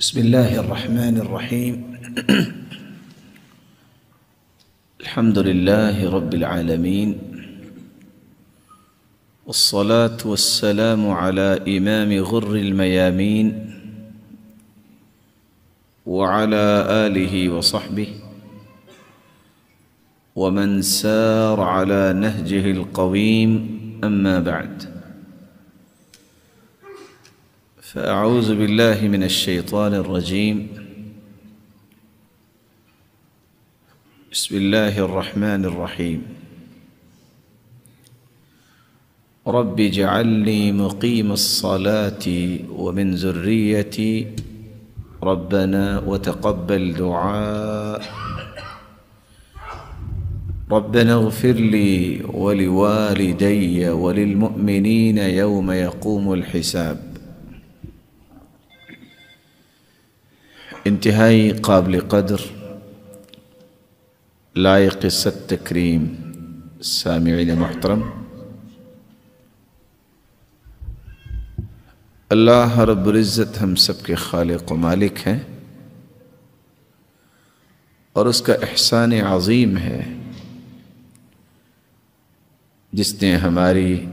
بسم الله الرحمن الرحيم الحمد لله رب العالمين، والصلاة والسلام على إمام غر الميامين وعلى آله وصحبه ومن سار على نهجه القويم، أما بعد، فأعوذ بالله من الشيطان الرجيم. بسم الله الرحمن الرحيم. رب اجعلني مقيم الصلاة ومن ذريتي ربنا وتقبل دعاء. ربنا اغفر لي ولوالدي وللمؤمنين يوم يقوم الحساب. انتہائی قابل قدر لائق ست تکریم سامعین محترم، اللہ رب العزت ہم سب کے خالق و مالک ہیں، اور اس کا احسان عظیم ہے جس نے ہماری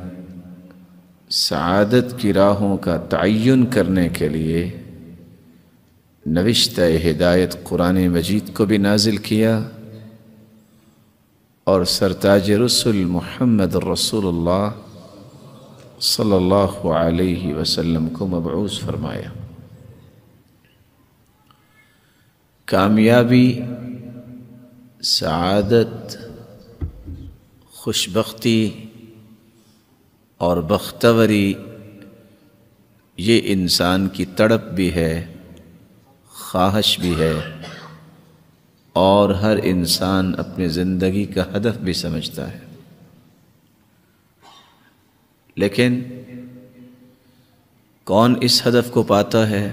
سعادت کی راہوں کا تعین کرنے کے لیے نوشتہ ہدایت قرآن مجید کو بھی نازل کیا، اور سرتاج رسل محمد رسول اللہ صلی اللہ علیہ وسلم کو مبعوث فرمایا۔ کامیابی، سعادت، خوشبختی اور بختوری یہ انسان کی تڑپ بھی ہے، خواہش بھی ہے، اور ہر انسان اپنی زندگی کا ہدف بھی سمجھتا ہے، لیکن کون اس ہدف کو پاتا ہے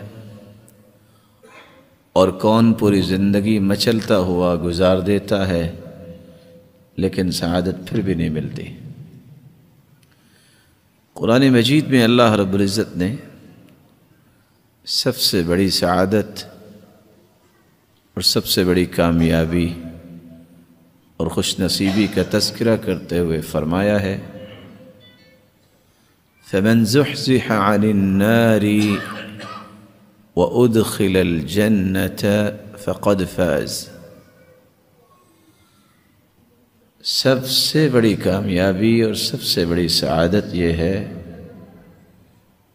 اور کون پوری زندگی مچلتا ہوا گزار دیتا ہے لیکن سعادت پھر بھی نہیں ملتی۔ قرآن مجید میں اللہ رب العزت نے سب سے بڑی سعادت اور سب سے بڑی کامیابی اور خوش نصیبی کا تذکرہ کرتے ہوئے فرمایا ہے، فَمَنْ زُحْزِحَ عَنِ النَّارِ وَأُدْخِلَ الْجَنَّةَ فَقَدْ فَازَ۔ سب سے بڑی کامیابی اور سب سے بڑی سعادت یہ ہے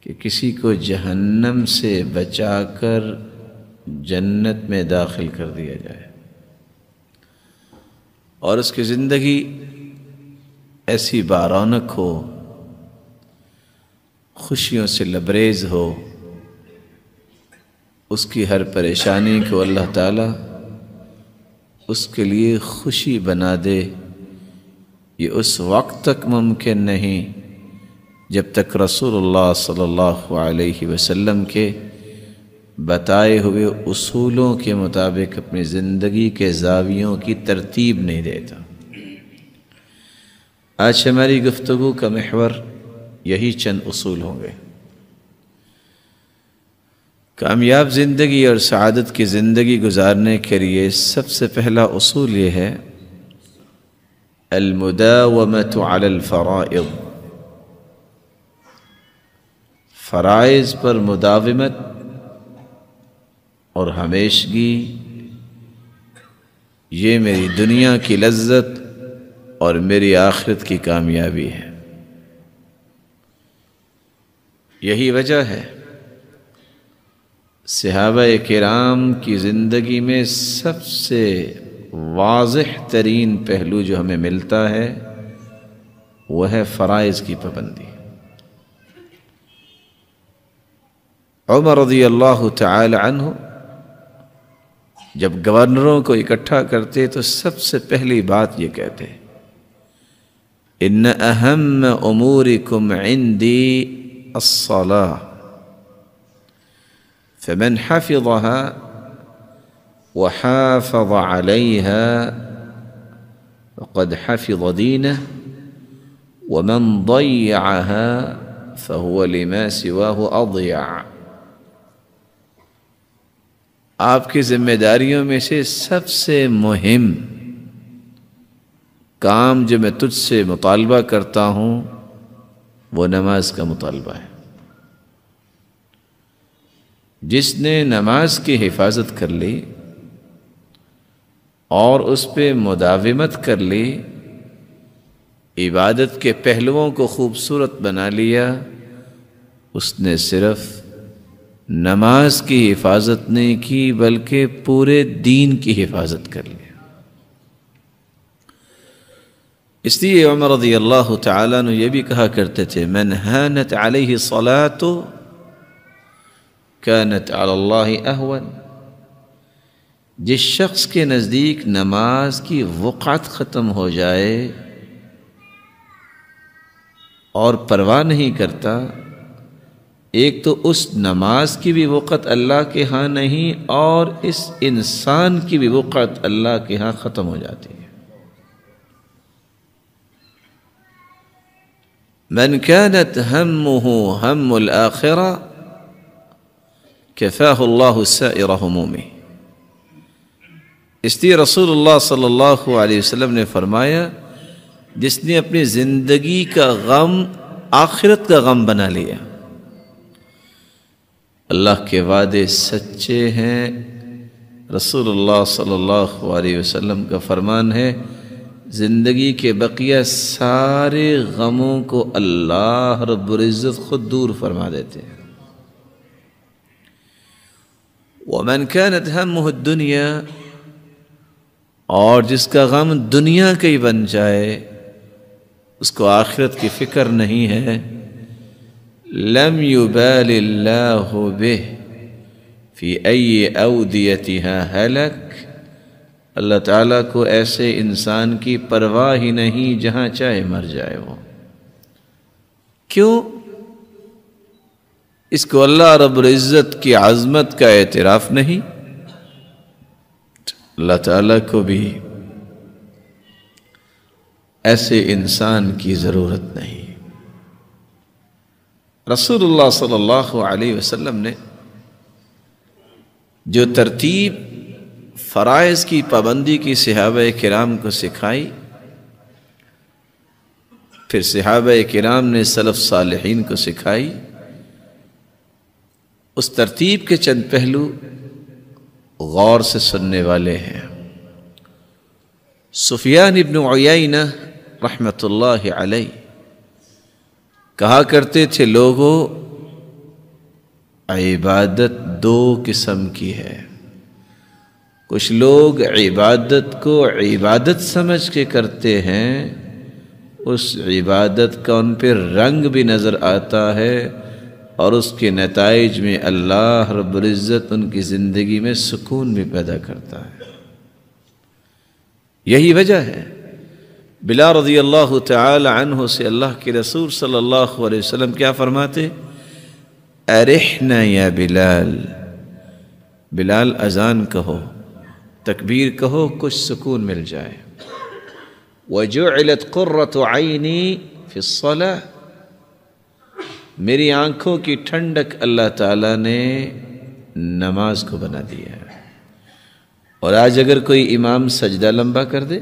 کہ کسی کو جہنم سے بچا کر جنت میں داخل کر دیا جائے، اور اس کی زندگی ایسی بارونق ہو، خوشیوں سے لبریز ہو، اس کی ہر پریشانی کو اللہ تعالیٰ اس کے لیے خوشی بنا دے۔ یہ اس وقت تک ممکن نہیں جب تک رسول اللہ صلی اللہ علیہ وسلم کے بتائے ہوئے اصولوں کے مطابق اپنی زندگی کے زاویوں کی ترتیب نہیں دیتا۔ آج ہماری گفتگو کا محور یہی چند اصول ہوں گے۔ کامیاب زندگی اور سعادت کی زندگی گزارنے کے لیے سب سے پہلا اصول یہ ہے، المداومۃ علی الفرائض، فرائض پر مداومت اور ہمیشگی، یہ میری دنیا کی لذت اور میری آخرت کی کامیابی ہے۔ یہی وجہ ہے صحابہ کرام کی زندگی میں سب سے واضح ترین پہلو جو ہمیں ملتا ہے وہ ہے فرائض کی پابندی۔ عمر رضی اللہ تعالی عنہ جب گورنروں کو اکٹھا کرتے تو سب سے پہلی بات یہ کہتے، ان اہم امورکم عندی الصلاۃ فمن حفظها وحافظ عليها فقد حفظ دينه ومن ضيعها فهو لما سواه أضيع۔ آپ کی ذمہ داریوں میں سے سب سے مہم کام جو میں تجھ سے مطالبہ کرتا ہوں وہ نماز کا مطالبہ ہے۔ جس نے نماز کی حفاظت کر لی اور اس پہ مداومت کر لی، عبادت کے پہلوؤں کو خوبصورت بنا لیا، اس نے صرف نماز کی حفاظت نہیں کی بلکہ پورے دین کی حفاظت کر لی۔ اس لیے عمر رضی اللہ تعالیٰ عنہ یہ بھی کہا کرتے تھے، من ہانت علیہ الصلاۃ کانت علی اللہ اہون۔ جس شخص کے نزدیک نماز کی وقعت ختم ہو جائے اور پرواہ نہیں کرتا، ایک تو اس نماز کی بھی وقت اللہ کے ہاں نہیں اور اس انسان کی بھی وقت اللہ کے ہاں ختم ہو جاتی ہے۔ من كانت همه هم الآخرة كفاه الله سائر همومه۔ اس لیے رسول اللہ صلی اللہ علیہ وسلم نے فرمایا، جس نے اپنی زندگی کا غم آخرت کا غم بنا لیا۔ اللہ کے وعدے سچے ہیں، رسول اللہ صلی اللہ علیہ وسلم کا فرمان ہے، زندگی کے بقیہ سارے غموں کو اللہ رب العزت خود دور فرما دیتے ہیں۔ وَمَنْ كَانَتْ هَمُّهُ الدُّنْيَا، اور جس کا غم دنیا کا ہی بن جائے، اس کو آخرت کی فکر نہیں ہے، لَمْ يُبَالِ اللَّهُ بِهِ فِي أَيِّ أَوْدِيَتِهَا هَلَكَ، اللہ تعالیٰ کو ایسے انسان کی پرواہ ہی نہیں جہاں چاہے مر جائے وہ۔ کیوں؟ اس کو اللہ رب العزت کی عظمت کا اعتراف نہیں، اللہ تعالیٰ کو بھی ایسے انسان کی ضرورت نہیں۔ رسول اللہ صلی اللہ علیہ وسلم نے جو ترتیب فرائض کی پابندی کی صحابہ کرام کو سکھائی، پھر صحابہ کرام نے سلف صالحین کو سکھائی، اس ترتیب کے چند پہلو غور سے سننے والے ہیں۔ سفیان ابن عیینہ رحمۃ اللہ علیہ کہا کرتے تھے، لوگوں، عبادت دو قسم کی ہے۔ کچھ لوگ عبادت کو عبادت سمجھ کے کرتے ہیں، اس عبادت کا ان پہ رنگ بھی نظر آتا ہے اور اس کے نتائج میں اللہ رب العزت ان کی زندگی میں سکون بھی پیدا کرتا ہے۔ یہی وجہ ہے بلال رضی اللہ تعالی عنہ سے اللہ کے رسول صلی اللہ علیہ وسلم کیا فرماتے؟ ارحنا یا بلال، بلال اذان کہو، تکبیر کہو، کچھ سکون مل جائے۔ وَجُعِلَتْ قُرَّةُ عَيْنِي فِي الصَّلَاةِ، میری آنکھوں کی ٹھنڈک اللہ تعالیٰ نے نماز کو بنا دیا ہے۔ اور آج اگر کوئی امام سجدہ لمبا کر دے،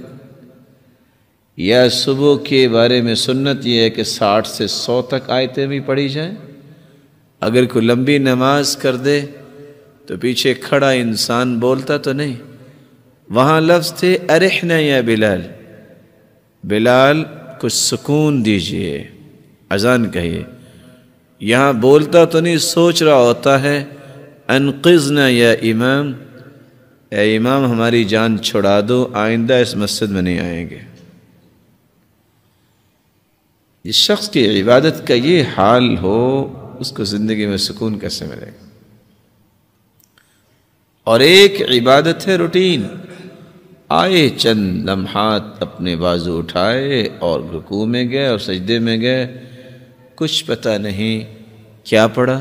یا صبح کے بارے میں سنت یہ ہے کہ 60 سے 100 تک آیتیں بھی پڑھی جائیں، اگر کوئی لمبی نماز کر دے تو پیچھے کھڑا انسان بولتا تو نہیں، وہاں لفظ تھے ارحنا یا بلال، بلال کچھ سکون دیجئے، اذان کہیے۔ یہاں بولتا تو نہیں، سوچ رہا ہوتا ہے انقذنا یا امام، اے امام ہماری جان چھڑا دو، آئندہ اس مسجد میں نہیں آئیں گے۔ جس شخص کی عبادت کا یہ حال ہو، اس کو زندگی میں سکون کیسے ملے گا؟ اور ایک عبادت ہے روٹین، آئے چند لمحات اپنے بازو اٹھائے اور رکوع میں گئے اور سجدے میں گئے، کچھ پتہ نہیں کیا پڑھا،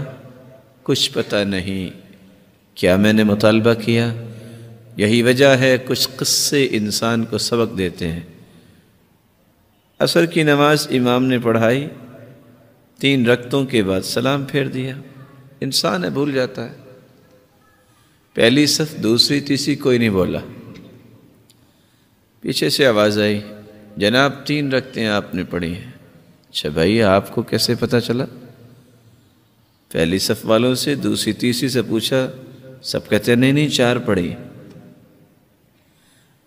کچھ پتہ نہیں کیا میں نے مطالبہ کیا۔ یہی وجہ ہے کچھ قصے انسان کو سبق دیتے ہیں۔ عصر کی نماز امام نے پڑھائی، 3 رکعتوں کے بعد سلام پھیر دیا، انسان ہے بھول جاتا ہے۔ پہلی صف دوسری تیسری کوئی نہیں بولا. پیچھے سے آواز آئی جناب 3 رکعتیں آپ نے پڑھی ہیں. اچھا بھائی آپ کو کیسے پتہ چلا؟ پہلی صف والوں سے دوسری تیسری سے پوچھا، سب کہتے ہیں نہیں 4 پڑھی.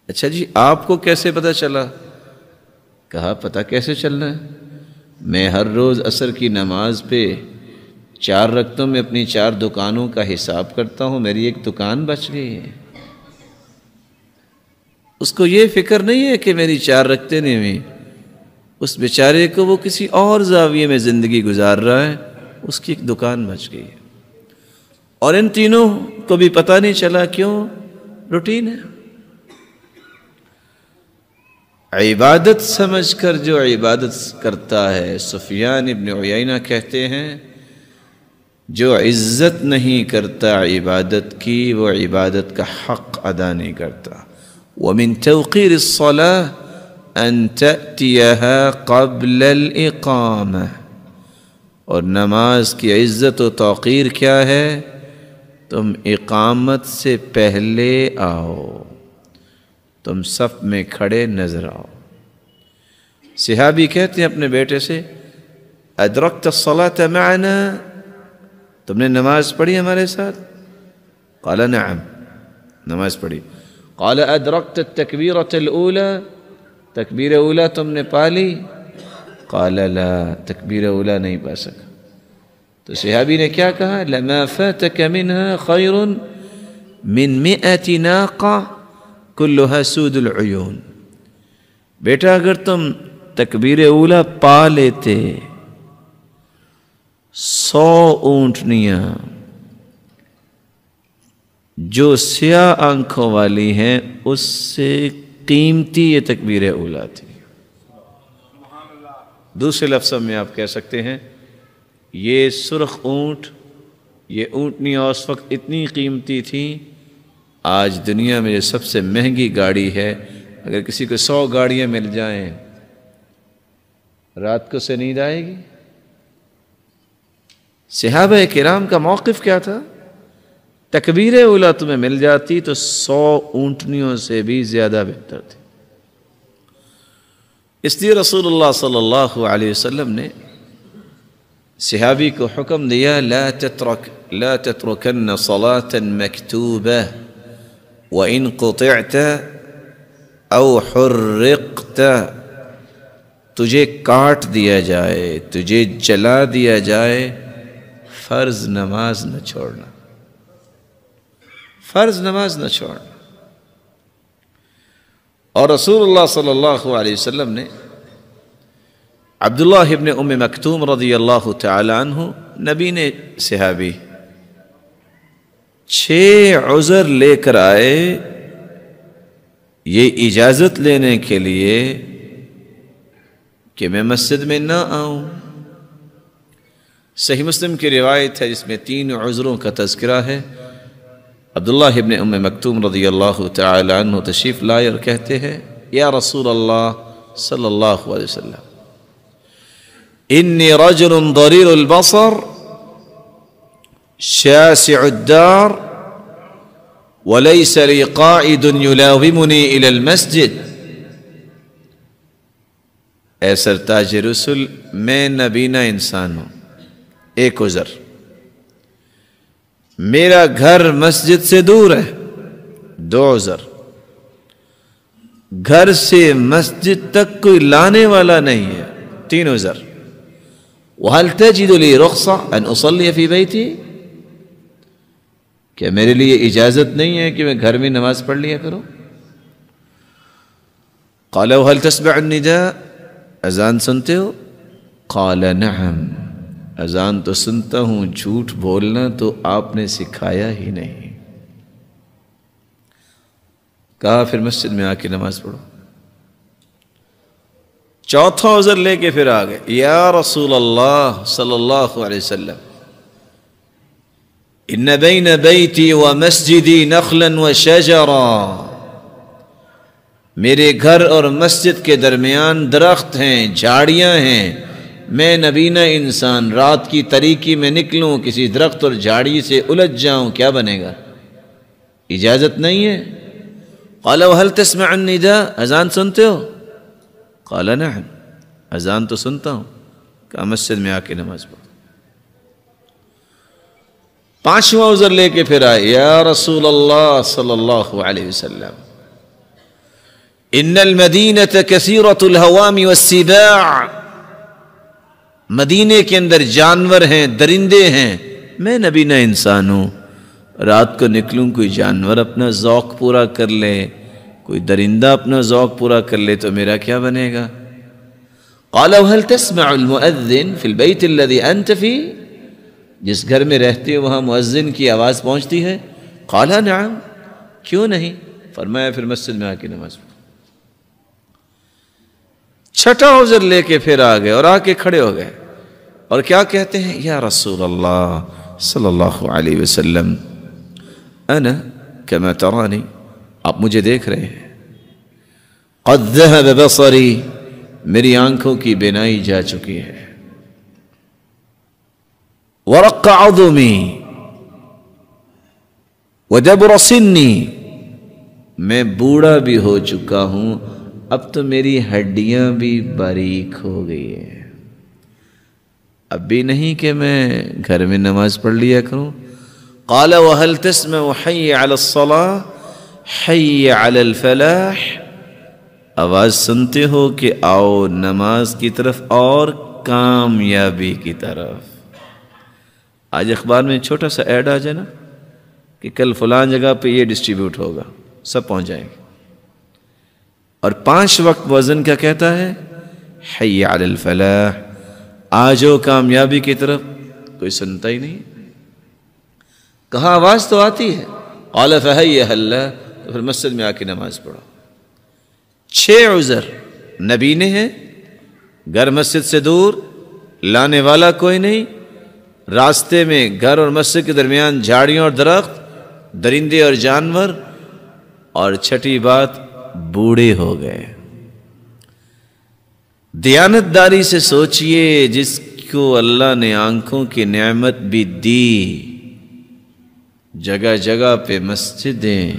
اچھا جی آپ کو کیسے پتہ چلا؟ کہا پتہ کیسے چلنا ہے، میں ہر روز عصر کی نماز پہ 4 رکعتوں میں اپنی 4 دکانوں کا حساب کرتا ہوں، میری ایک دکان بچ گئی ہے. اس کو یہ فکر نہیں ہے کہ میری 4 رکعتیں نہیں ہوئی. اس بیچارے کو وہ کسی اور زاویے میں زندگی گزار رہا ہے، اس کی ایک دکان بچ گئی ہے. اور ان تینوں کو بھی پتہ نہیں چلا، کیوں؟ روٹین ہے. عبادت سمجھ کر جو عبادت کرتا ہے، سفیان ابن عیینہ کہتے ہیں جو عزت نہیں کرتا عبادت کی وہ عبادت کا حق ادا نہیں کرتا. وَمِن تَوْقِيرِ الصَّلَاةِ أَن تَأْتِيَهَا قَبْلَ الْإِقَامَةِ. اور نماز کی عزت و توقیر کیا ہے؟ تم اقامت سے پہلے آؤ، تم صف میں کھڑے نظر آؤ. صحابی کہتے ہیں اپنے بیٹے سے ادرکت الصلاة معنا، تم نے نماز پڑھی ہمارے ساتھ؟ قال نعم، نماز پڑھی. قال ادرکت التکبیرۃ الاولی، تکبیر اولا تم نے پا لی؟ قال لا، تکبیر اولا نہیں پا سکا. تو صحابی نے کیا کہا؟ لما فاتك منها خیر من 100 ناقہ کلها سود العیون. بیٹا اگر تم تکبیر اولا پا لیتے 100 اونٹنیاں جو سیاہ آنکھوں والی ہیں اس سے قیمتی یہ تکبیر اولا تھی. دوسرے لفظوں میں آپ کہہ سکتے ہیں یہ سرخ اونٹ، یہ اونٹنیاں اس وقت اتنی قیمتی تھیں، آج دنیا میں جو سب سے مہنگی گاڑی ہے، اگر کسی کو 100 گاڑیاں مل جائیں رات کو سے نیند آئے گی؟ صحابہ کرام کا موقف کیا تھا؟ تکبیر اولا تمہیں مل جاتی تو 100 اونٹنیوں سے بھی زیادہ بہتر تھی. اس لیے رسول اللہ صلی اللہ علیہ وسلم نے صحابی کو حکم دیا لا تترکن صلاة مکتوبہ وَإِن قُطِعْتَ أَوْ حُرِّقْتَ. تجھے کاٹ دیا جائے، تجھے جلا دیا جائے، فرض نماز نہ چھوڑنا، فرض نماز نہ چھوڑنا. اور رسول اللہ صلی اللہ علیہ وسلم نے عبداللہ ابن ام مکتوم رضی اللہ تعالی عنہ، نبی نے صحابی 6 عذر لے کر آئے یہ اجازت لینے کے لیے کہ میں مسجد میں نہ آؤں. صحیح مسلم کی روایت ہے جس میں 3 عذروں کا تذکرہ ہے. عبداللہ ابن ام مکتوم رضی اللہ تعالی عنہ تشریف لائے اور کہتے ہیں یا رسول اللہ صلی اللہ علیہ وسلم انی رجل ضریر البصر شاسع الدار وليس لي قائد يلاومني إلى المسجد. اے سرتاج رسل میں نبینا انسان ہوں. ایک عذر، میرا گھر مسجد سے دور ہے. 2 عذر، گھر سے مسجد تک کوئی لانے والا نہیں ہے. 3 عذر. وَهَلْ تَجِدُ لِي رُخْصَةً أَنْ أُصَلِّيَ فِي بَيْتِي، کہ میرے لیے اجازت نہیں ہے کہ میں گھر میں نماز پڑھ لیا کروں. قَالَ وَهَلْ تَسْمَعُ النِّدَاءَ، اذان سنتے ہو؟ قَالَ نَعَمْ، اذان تو سنتا ہوں، جھوٹ بولنا تو آپ نے سکھایا ہی نہیں. کہا پھر مسجد میں آ کے نماز پڑھو. 4تھا عذر لے کے پھر آ گئے یا رسول اللہ صلی اللہ علیہ وسلم ان بین بیتی و مسجدی نخلا و شجرا، میرے گھر اور مسجد کے درمیان درخت ہیں، جھاڑیاں ہیں. میں نبینا انسان رات کی تاریکی میں نکلوں، کسی درخت اور جھاڑی سے الجھ جاؤں، کیا بنے گا؟ اجازت نہیں ہے؟ قال وهل تسمع النداء، اذان سنتے ہو؟ قال نعم، اذان تو سنتا ہوں۔ کہا مسجد میں آ کے نماز پڑھو۔ پانچواں عذر لے کے پھر آئے، یا رسول اللہ صلی اللہ علیہ وسلم ان المدینة کثیرۃ الہوام والسباع، مدینے کے اندر جانور ہیں، درندے ہیں، میں نبی نہ انسان ہوں، رات کو نکلوں کوئی جانور اپنا ذوق پورا کر لے، کوئی درندہ اپنا ذوق پورا کر لے تو میرا کیا بنے گا؟ قال وهل تسمع المؤذن في البيت الذي انت فيه، جس گھر میں رہتے ہو وہاں مؤذن کی آواز پہنچتی ہے؟ قال نعم، کیوں نہیں؟ فرمایا پھر مسجد میں آ کے نماز پڑھو۔ چھٹا عذر لے کے پھر آ گئے اور آ کے کھڑے ہو گئے اور کیا کہتے ہیں؟ یا رسول اللہ صلی اللہ علیہ وسلم انا کما ترانی، آپ مجھے دیکھ رہے ہیں، قد ذهب بصری، میری آنکھوں کی بینائی جا چکی ہے، ورق عظمی ودبر سنی، میں بوڑھا بھی ہو چکا ہوں، اب تو میری ہڈیاں بھی باریک ہو گئی ہیں، اب بھی نہیں کہ میں گھر میں نماز پڑھ لیا کروں۔ قال وهل تسمع حي على الصلاة حي على الفلاح، آواز سنتے ہو کہ آؤ نماز کی طرف اور کامیابی کی طرف۔ آج اخبار میں چھوٹا سا ایڈ آ جائے نا کہ کل فلان جگہ پہ یہ ڈسٹریبیوٹ ہوگا، سب پہنچ جائیں گے، اور 5 وقت مؤذن کیا کہتا ہے؟ حی علی الفلاح، آجو کامیابی کی طرف، کوئی سنتا ہی نہیں۔ کہاں آواز تو آتی ہے، قال فہیہ اللہ، تو پھر مسجد میں آ کے نماز پڑھو۔ 6 عذر نبینے ہیں، گھر مسجد سے دور، لانے والا کوئی نہیں، راستے میں گھر اور مسجد کے درمیان جھاڑیاں اور درخت، درندے اور جانور، اور چھٹی بات بوڑھے ہو گئے۔ دیانت داری سے سوچئے، جس کو اللہ نے آنکھوں کی نعمت بھی دی، جگہ جگہ پہ مسجدیں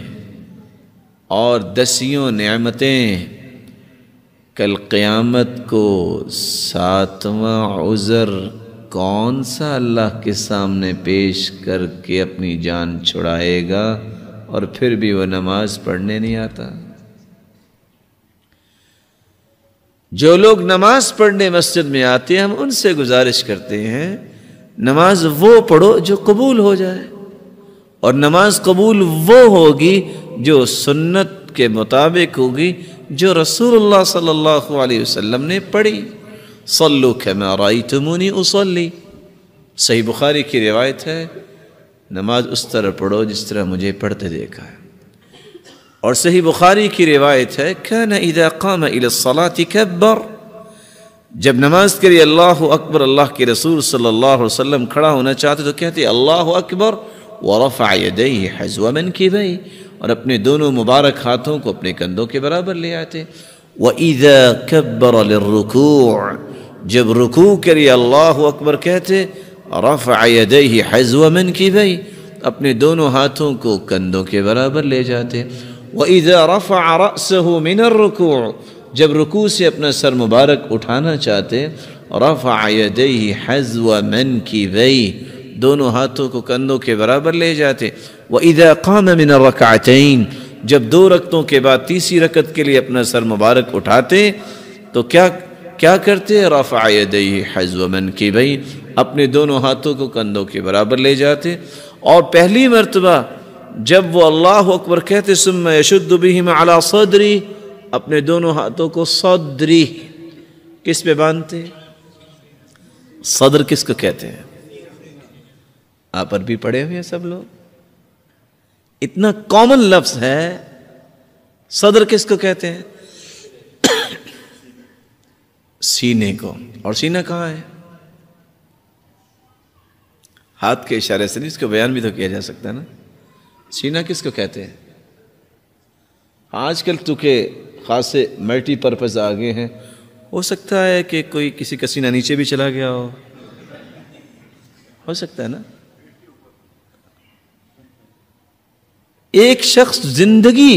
اور 10 نعمتیں، کل قیامت کو 7واں عذر کون سا اللہ کے سامنے پیش کر کے اپنی جان چھڑائے گا، اور پھر بھی وہ نماز پڑھنے نہیں آتا؟ جو لوگ نماز پڑھنے مسجد میں آتے ہیں، ہم ان سے گزارش کرتے ہیں نماز وہ پڑھو جو قبول ہو جائے، اور نماز قبول وہ ہوگی جو سنت کے مطابق ہوگی، جو رسول اللہ صلی اللہ علیہ وسلم نے پڑھی۔ صلو کما رأیتمونی اصلی، صحیح بخاری کی روایت ہے، نماز اس طرح پڑھو جس طرح مجھے پڑھتے دیکھا ہے۔ اور صحیح بخاری کی روایت ہے، کان اذا قام الى الصلاة کبر، جب نماز کے لیے اللہ اکبر، اللہ کے رسول صلی اللہ علیہ وسلم کھڑا ہونا چاہتے تو کہتے اللہ اکبر، ورفع یدیہ حذو منکبیہ، اور اپنے دونوں مبارک ہاتھوں کو اپنے کندھوں کے برابر لے آتے۔ وَإِذَا كَبَّرَ لِلرُّكُوعِ، جب رکوع کے لیے اللہ اکبر کہتے، رفع یدیہ حذو منکبیہ، اپنے دونوں ہاتھوں کو کندھوں کے برابر لے جاتے۔ وَإِذَا رَفَعَ رَأْسَهُ مِنَ الرُّكُوعِ، جب رکوع سے اپنا سر مبارک اٹھانا چاہتے، رفع یدیہ حذو منکبیہ، دونوں ہاتھوں کو کندھوں کے برابر لے جاتے۔ وَإِذَا قَامَ مِنَ الرَّكْعَتَيْنِ، جب 2 رکعتوں کے بعد تیسری رکعت کے لیے اپنا سر مبارک اٹھاتے تو کیا کرتے؟ رفع یدیہ حذو منکبیہ، اپنے دونوں ہاتھوں کو کندھوں کے برابر لے جاتے۔ اور پہلی مرتبہ جب وہ اللہ اکبر کہتے، ثم یشد بہما علی صدری، اپنے دونوں ہاتھوں کو صدری، کس پہ باندھتے؟ صدر کس کو کہتے ہیں؟ آپ عربی پڑھے ہوئے ہیں سب لوگ، اتنا کامن لفظ ہے، صدر کس کو کہتے ہیں؟ سینے کو۔ اور سینہ کہاں ہے؟ ہاتھ کے اشارے سے نہیں، اس کو بیان بھی تو کیا جا سکتا ہے نا۔ سینہ کس کو کہتے ہیں؟ آج کل تو کہ خاصے ملٹی پرپز آگے ہیں، ہو سکتا ہے کہ کوئی کسی کا سینہ نیچے بھی چلا گیا ہو سکتا ہے نا۔ ایک شخص زندگی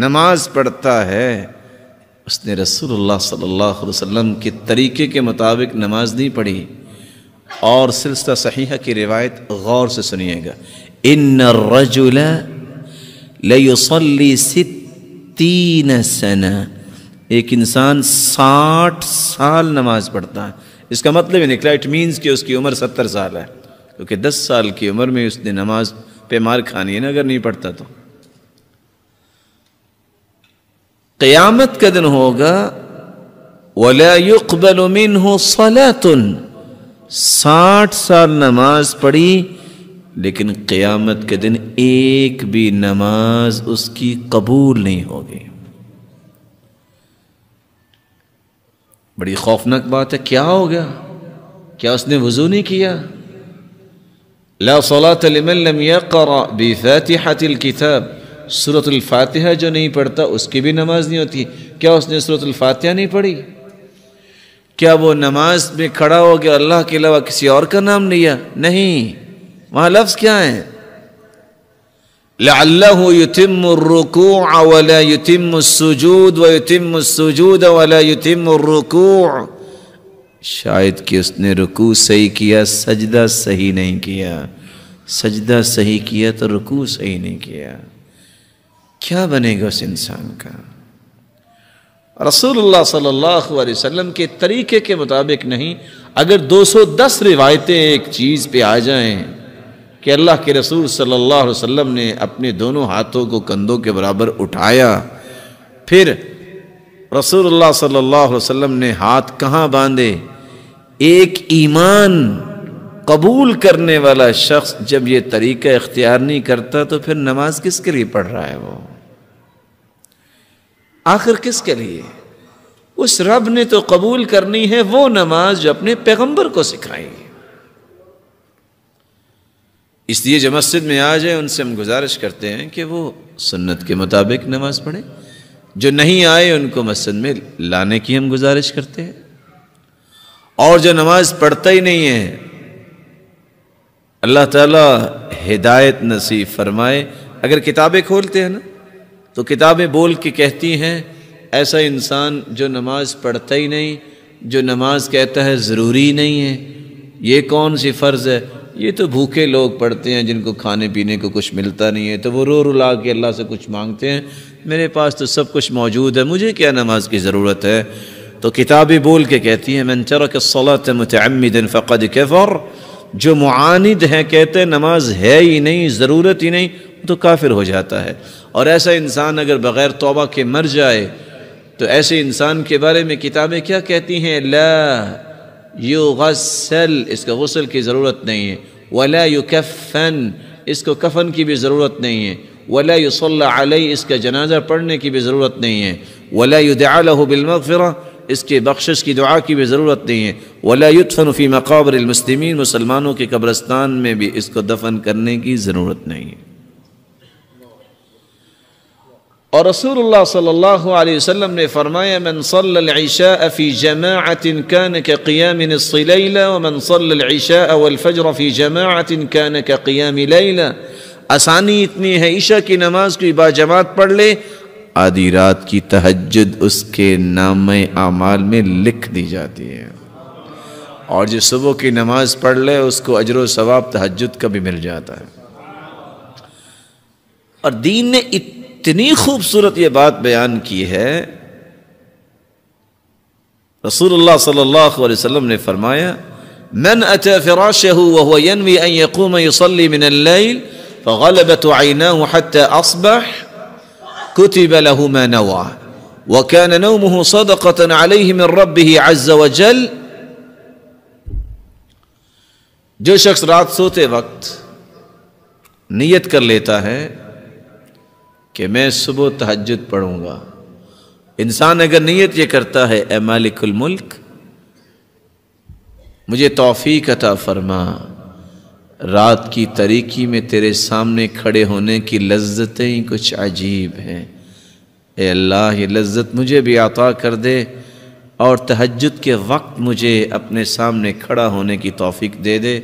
نماز پڑھتا ہے، اس نے رسول اللہ صلی اللہ علیہ وسلم کے طریقے کے مطابق نماز نہیں پڑھی، اور سلسلہ صحیحہ کی روایت غور سے سنیے گا، ان الرجل لیصلی 60 سنہ، ایک انسان 60 سال نماز پڑھتا ہے۔ اس کا مطلب یہ نکلا اٹ مینز کہ اس کی عمر 70 سال ہے، کیونکہ 10 سال کی عمر میں اس نے نماز پہ مار کھانی ہے نا اگر نہیں پڑھتا تو۔ قیامت کا دن ہوگا وَلَا يُقْبَلُ مِنْهُ صَلَاةٌ، 60 سال نماز پڑھی لیکن قیامت کے دن ایک بھی نماز اس کی قبول نہیں ہوگی۔ بڑی خوفناک بات ہے۔ کیا ہو گیا؟ کیا اس نے وضو نہیں کیا؟ لا صلاة لمن لم يقرأ بفاتحة الكتاب، سورة الفاتحہ جو نہیں پڑھتا اس کی بھی نماز نہیں ہوتی۔ کیا اس نے سورة الفاتحہ نہیں پڑھی؟ کیا وہ نماز میں کھڑا ہو گیا اللہ کے علاوہ کسی اور کا نام لیا؟ نہیں، وہاں لفظ کیا ہے؟ لَعَلَّهُ يُتِمُّ الرُّكُوعَ وَلَا يُتِمُّ السُّجُودَ وَيُتِمُّ السُّجُودَ وَلَا يُتِمُّ الرُّكُوعَ، شاید کہ اس نے رکوع صحیح کیا، سجدہ صحیح نہیں کیا، سجدہ صحیح کیا تو رکوع صحیح نہیں کیا۔ کیا بنے گا اس انسان کا؟ رسول اللہ صلی اللہ علیہ وسلم کے طریقے کے مطابق نہیں۔ اگر 210 روایتیں ایک چیز پہ آ جائیں کہ اللہ کے رسول صلی اللہ علیہ وسلم نے اپنے دونوں ہاتھوں کو کندھوں کے برابر اٹھایا، پھر رسول اللہ صلی اللہ علیہ وسلم نے ہاتھ کہاں باندھے، ایک ایمان قبول کرنے والا شخص جب یہ طریقہ اختیار نہیں کرتا تو پھر نماز کس کے لیے پڑھ رہا ہے؟ وہ آخر کس کے لیے؟ اس رب نے تو قبول کرنی ہے وہ نماز جو اپنے پیغمبر کو سکھائی۔ اس لیے جو مسجد میں آ جائے ان سے ہم گزارش کرتے ہیں کہ وہ سنت کے مطابق نماز پڑھیں، جو نہیں آئے ان کو مسجد میں لانے کی ہم گزارش کرتے ہیں، اور جو نماز پڑھتا ہی نہیں ہے اللہ تعالیٰ ہدایت نصیب فرمائے۔ اگر کتابیں کھولتے ہیں نا تو کتابیں بول کے کہتی ہیں ایسا انسان جو نماز پڑھتا ہی نہیں، جو نماز کہتا ہے ضروری نہیں ہے، یہ کون سی فرض ہے؟ یہ تو بھوکے لوگ پڑھتے ہیں جن کو کھانے پینے کو کچھ ملتا نہیں ہے، تو وہ رو رلا کے اللہ سے کچھ مانگتے ہیں، میرے پاس تو سب کچھ موجود ہے، مجھے کیا نماز کی ضرورت ہے؟ تو کتابیں بول کے کہتی ہیں من ترک الصلاة متعمدا فقد کفر، جو معاند ہے کہتے ہیں نماز ہے ہی نہیں، ضرورت ہی نہیں، تو کافر ہو جاتا ہے۔ اور ایسا انسان اگر بغیر توبہ کے مر جائے تو ایسے انسان کے بارے میں کتابیں کیا کہتی ہیں؟ لا یغسل، اس کا غسل کی ضرورت نہیں ہے، ولا یکفن، اس کو کفن کی بھی ضرورت نہیں ہے، ولا یصلی علیہ، اس کا جنازہ پڑھنے کی بھی ضرورت نہیں ہے، ولا یدعى له بالمغفرہ، اس کے بخشش کی دعا کی بھی ضرورت نہیں ہے، ولا یدفن فی مقابر المسلمین، مسلمانوں کے قبرستان میں بھی اس کو دفن کرنے کی ضرورت نہیں ہے۔ اور رسول اللہ صلی اللہ علیہ وسلم نے فرمایا من صلی العشاء فی جماعت کان کقیام نصف لیلہ ومن صلی العشاء والفجر فی جماعت کان کقیام لیلہ، آسانی اتنی ہے عشاء کی نماز کو باجماعت پڑھ لے، آدھی رات کی تہجد اس کے نامہ اعمال میں لکھ دی جاتی ہے، اور جو صبح کی نماز پڑھ لے اس کو اجر و ثواب تہجد کا بھی مل جاتا ہے۔ اور دین نے اتنی خوبصورت یہ بات بیان کی ہے، رسول اللہ صلی اللہ علیہ وسلم نے فرمایا من اتى فراشه وهو ينوي ان يقوم يصلي من الليل فغلبت عيناه حتى اصبح كتب له ما نوى وكان نومه صدقة عليه من ربه عز وجل، جو شخص رات سوتے وقت نیت کر لیتا ہے کہ میں صبح تہجد پڑھوں گا، انسان اگر نیت یہ کرتا ہے اے مالک الملک مجھے توفیق عطا فرما، رات کی تاریکی میں تیرے سامنے کھڑے ہونے کی لذتیں ہی کچھ عجیب ہیں، اے اللہ یہ لذت مجھے بھی عطا کر دے، اور تہجد کے وقت مجھے اپنے سامنے کھڑا ہونے کی توفیق دے دے۔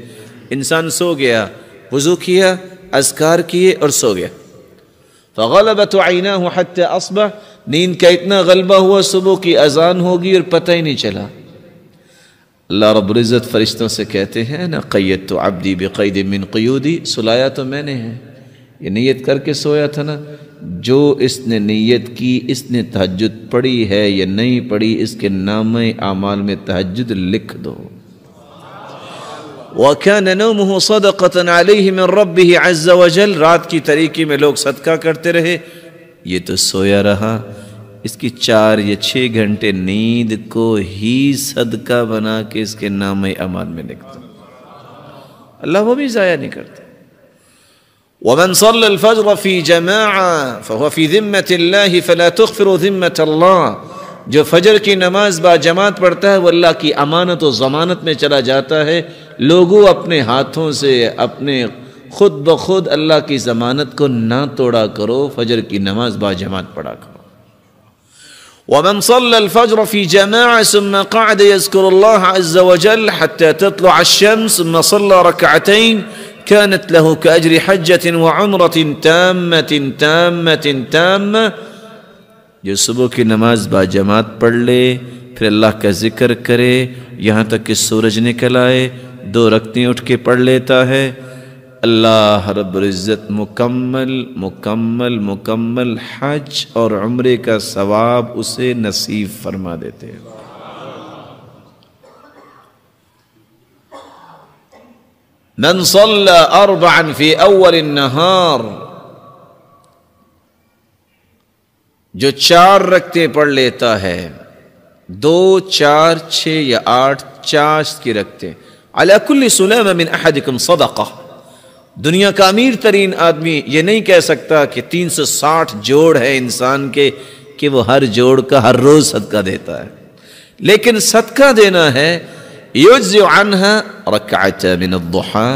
انسان سو گیا، وضو کیا، اذکار کیے اور سو گیا، فغلبت عیناہ حتی اصبح، نیند کا اتنا غلبہ ہوا صبح کی اذان ہوگی اور پتہ ہی نہیں چلا۔ اللہ رب العزت فرشتوں سے کہتے ہیں انا قیدت عبدی بقید من قیودی، سلایا تو میں نے ہے، یہ نیت کر کے سویا تھا نا، جو اس نے نیت کی، اس نے تہجد پڑھی ہے یا نہیں پڑھی، اس کے نامہ اعمال میں تہجد لکھ دو۔ وَكَانَ نَوْمُهُ صَدَقَةً عَلَيْهِ مِنْ رَبِّهِ عَزَّ وَجَلَّ، رات کی تاریکی میں لوگ صدقہ کرتے رہے، یہ تو سویا رہا، اس کی 4 یا 6 گھنٹے نیند کو ہی صدقہ بنا کے اس کے نام اعمال میں لکھ دو، اللہ وہ بھی ضائع نہیں کرتے۔ وَمَنْ صَلَّى الْفَجْرَ فِي جَمَاعَةٍ فَهُوَ فِي ذِمَّةِ اللَّهِ فَلَا تُخْفِرُ ذِمَّةَ اللَّهِ، جو فجر کی نماز با جماعت پڑھتا ہے وہ اللہ کی امانت و ضمانت میں چلا جاتا ہے۔ لوگوں اپنے ہاتھوں سے اپنے خود بخود اللہ کی ضمانت کو نہ توڑا کرو، فجر کی نماز با جماعت پڑھا کرو۔ وَمَنْ صَلَّى الْفَجْرَ فِي جَمَاعَةٍ ثُمَّ قَعَدَ يَذْكُرُ اللَّهَ عَزَّ وَجَلَّ حَتَّى تَطْلُعَ الشَّمْسُ ثُمَّ صَلَّى رَكْعَتَيْنِ كانت له كأجر حجة وعمرة تامة تامة تامة، جو صبح کی نماز با جماعت پڑھ لے، پھر اللہ کا ذکر کرے یہاں تک کہ سورج نکل آئے، 2 رکعتیں اٹھ کے پڑھ لیتا ہے، اللہ رب العزت مکمل مکمل مکمل حج اور عمرے کا ثواب اسے نصیب فرما دیتے ہیں۔ من صلى 4 في اول النهار، جو 4 رکعتیں پڑھ لیتا ہے، 2 4 6 یا 8 50 کی رکعتیں، على كل سلامة من احدكم صدقہ، دنیا کا امیر ترین آدمی یہ نہیں کہہ سکتا کہ 360 جوڑ ہے انسان کے کہ وہ ہر جوڑ کا ہر روز صدقہ دیتا ہے، لیکن صدقہ دینا ہے یجزی عنہا رکعت من الضحى،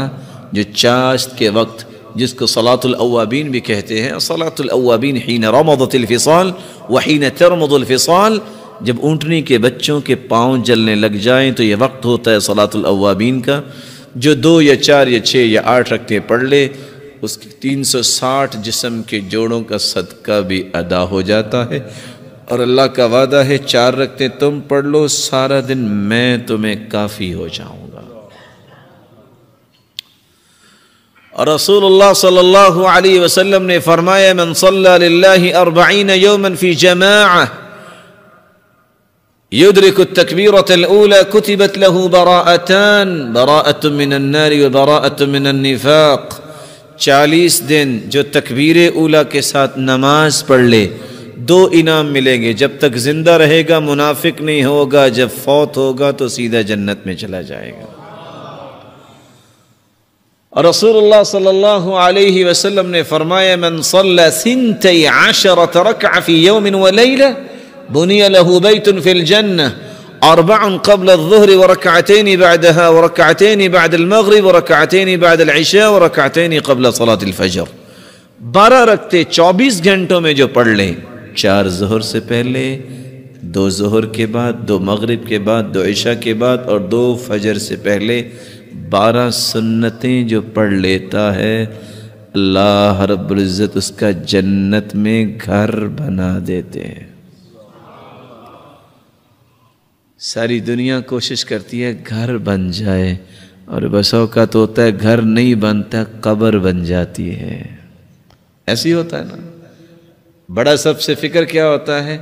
جو چاشت کے وقت جس کو صلاۃ الاوابین بھی کہتے ہیں، صلاۃ الاوابین حین رمضت الفصال وحین ترمض الفصال، جب اونٹنی کے بچوں کے پاؤں جلنے لگ جائیں تو یہ وقت ہوتا ہے صلاۃ الاوابین کا، جو 2 یا 4 یا 6 یا 8 رکعتیں پڑھ لے اس کی 360 جسم کے جوڑوں کا صدقہ بھی ادا ہو جاتا ہے، اور اللہ کا وعدہ ہے 4 رکعتیں تم پڑھ لو سارا دن میں تمہیں کافی ہو جاؤں گا۔ اور رسول اللہ صلی اللہ علیہ وسلم نے فرمایا من صلی للہ 40 یوما فی جماعہ يدرك التكبيرة الأولى كتبت له براءتان، براءة من النار وبراءة من النفاق، 40 دن جو تکبیر اولا کے ساتھ نماز پڑھ لے 2 انعام ملیں گے، جب تک زندہ رہے گا منافق نہیں ہوگا، جب فوت ہوگا تو سیدھا جنت میں چلا جائے گا۔ اور رسول اللہ صلی اللہ علیہ وسلم نے فرمایا من صلی 12 رکعة في يوم وليلة بني له بيت في الجنة 4 قبل الظهر وركعتين بعدها وركعتين بعد المغرب وركعتين بعد العشاء وركعتين قبل صلاة الفجر، 12 رکعتیں 24 گھنٹوں میں جو پڑھ لیں، 4 ظہر سے پہلے، 2 ظہر کے بعد، 2 مغرب کے بعد، 2 عشاء کے بعد اور 2 فجر سے پہلے، 12 سنتیں جو پڑھ لیتا ہے، اللہ رب العزت اس کا جنت میں گھر بنا دیتے ہیں۔ ساری دنیا کوشش کرتی ہے گھر بن جائے، اور بس اوقات ہوتا ہے گھر نہیں بنتا، قبر بن جاتی ہے، ایسی ہوتا ہے نا۔ بڑا سب سے فکر کیا ہوتا ہے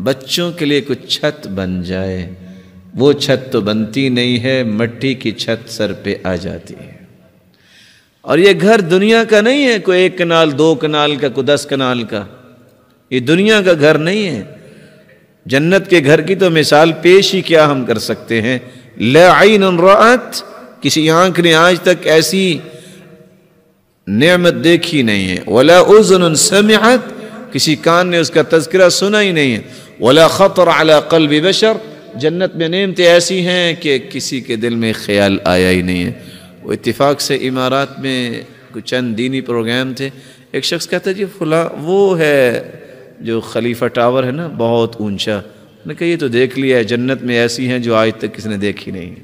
بچوں کے لیے کچھ چھت بن جائے، وہ چھت تو بنتی نہیں ہے، مٹی کی چھت سر پہ آ جاتی ہے۔ اور یہ گھر دنیا کا نہیں ہے، کوئی 1 کنال 2 کنال کا، کوئی 10 کنال کا، یہ دنیا کا گھر نہیں ہے۔ جنت کے گھر کی تو مثال پیش ہی کیا ہم کر سکتے ہیں، لا عین رأت، کسی آنکھ نے آج تک ایسی نعمت دیکھی نہیں ہے، ولا اذن سمعت، کسی کان نے اس کا تذکرہ سنا ہی نہیں ہے، ولا خطر علی قلب بشر، جنت میں نعمتیں ایسی ہیں کہ کسی کے دل میں خیال آیا ہی نہیں ہے۔ وہ اتفاق سے امارات میں کچھ چند دینی پروگرام تھے، ایک شخص کہتا ہے جی فلاں وہ ہے جو خلیفہ ٹاور ہے نا بہت اونچا، میں نے کہا یہ تو دیکھ لیا ہے، جنت میں ایسی ہیں جو آج تک کسی نے دیکھی نہیں۔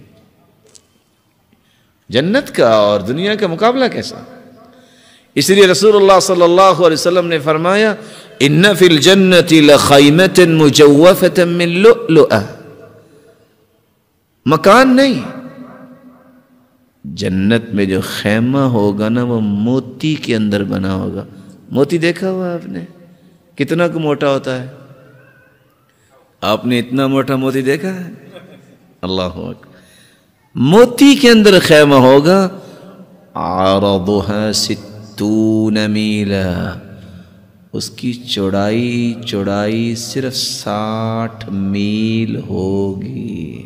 جنت کا اور دنیا کا مقابلہ کیسا؟ اس لیے رسول اللہ صلی اللہ علیہ وسلم نے فرمایا ان فی الجنۃ لخیمۃ مجوفۃ من لؤلؤہ، مکان نہیں، جنت میں جو خیمہ ہوگا نا وہ موتی کے اندر بنا ہوگا۔ موتی دیکھا ہوا آپ نے کتنا کو موٹا ہوتا ہے؟ آپ نے اتنا موٹا موتی دیکھا ہے؟ اللہ اکبر۔ موتی کے اندر خیمہ ہوگا، عرضها 60 میلا، اس کی چوڑائی صرف 60 میل ہوگی۔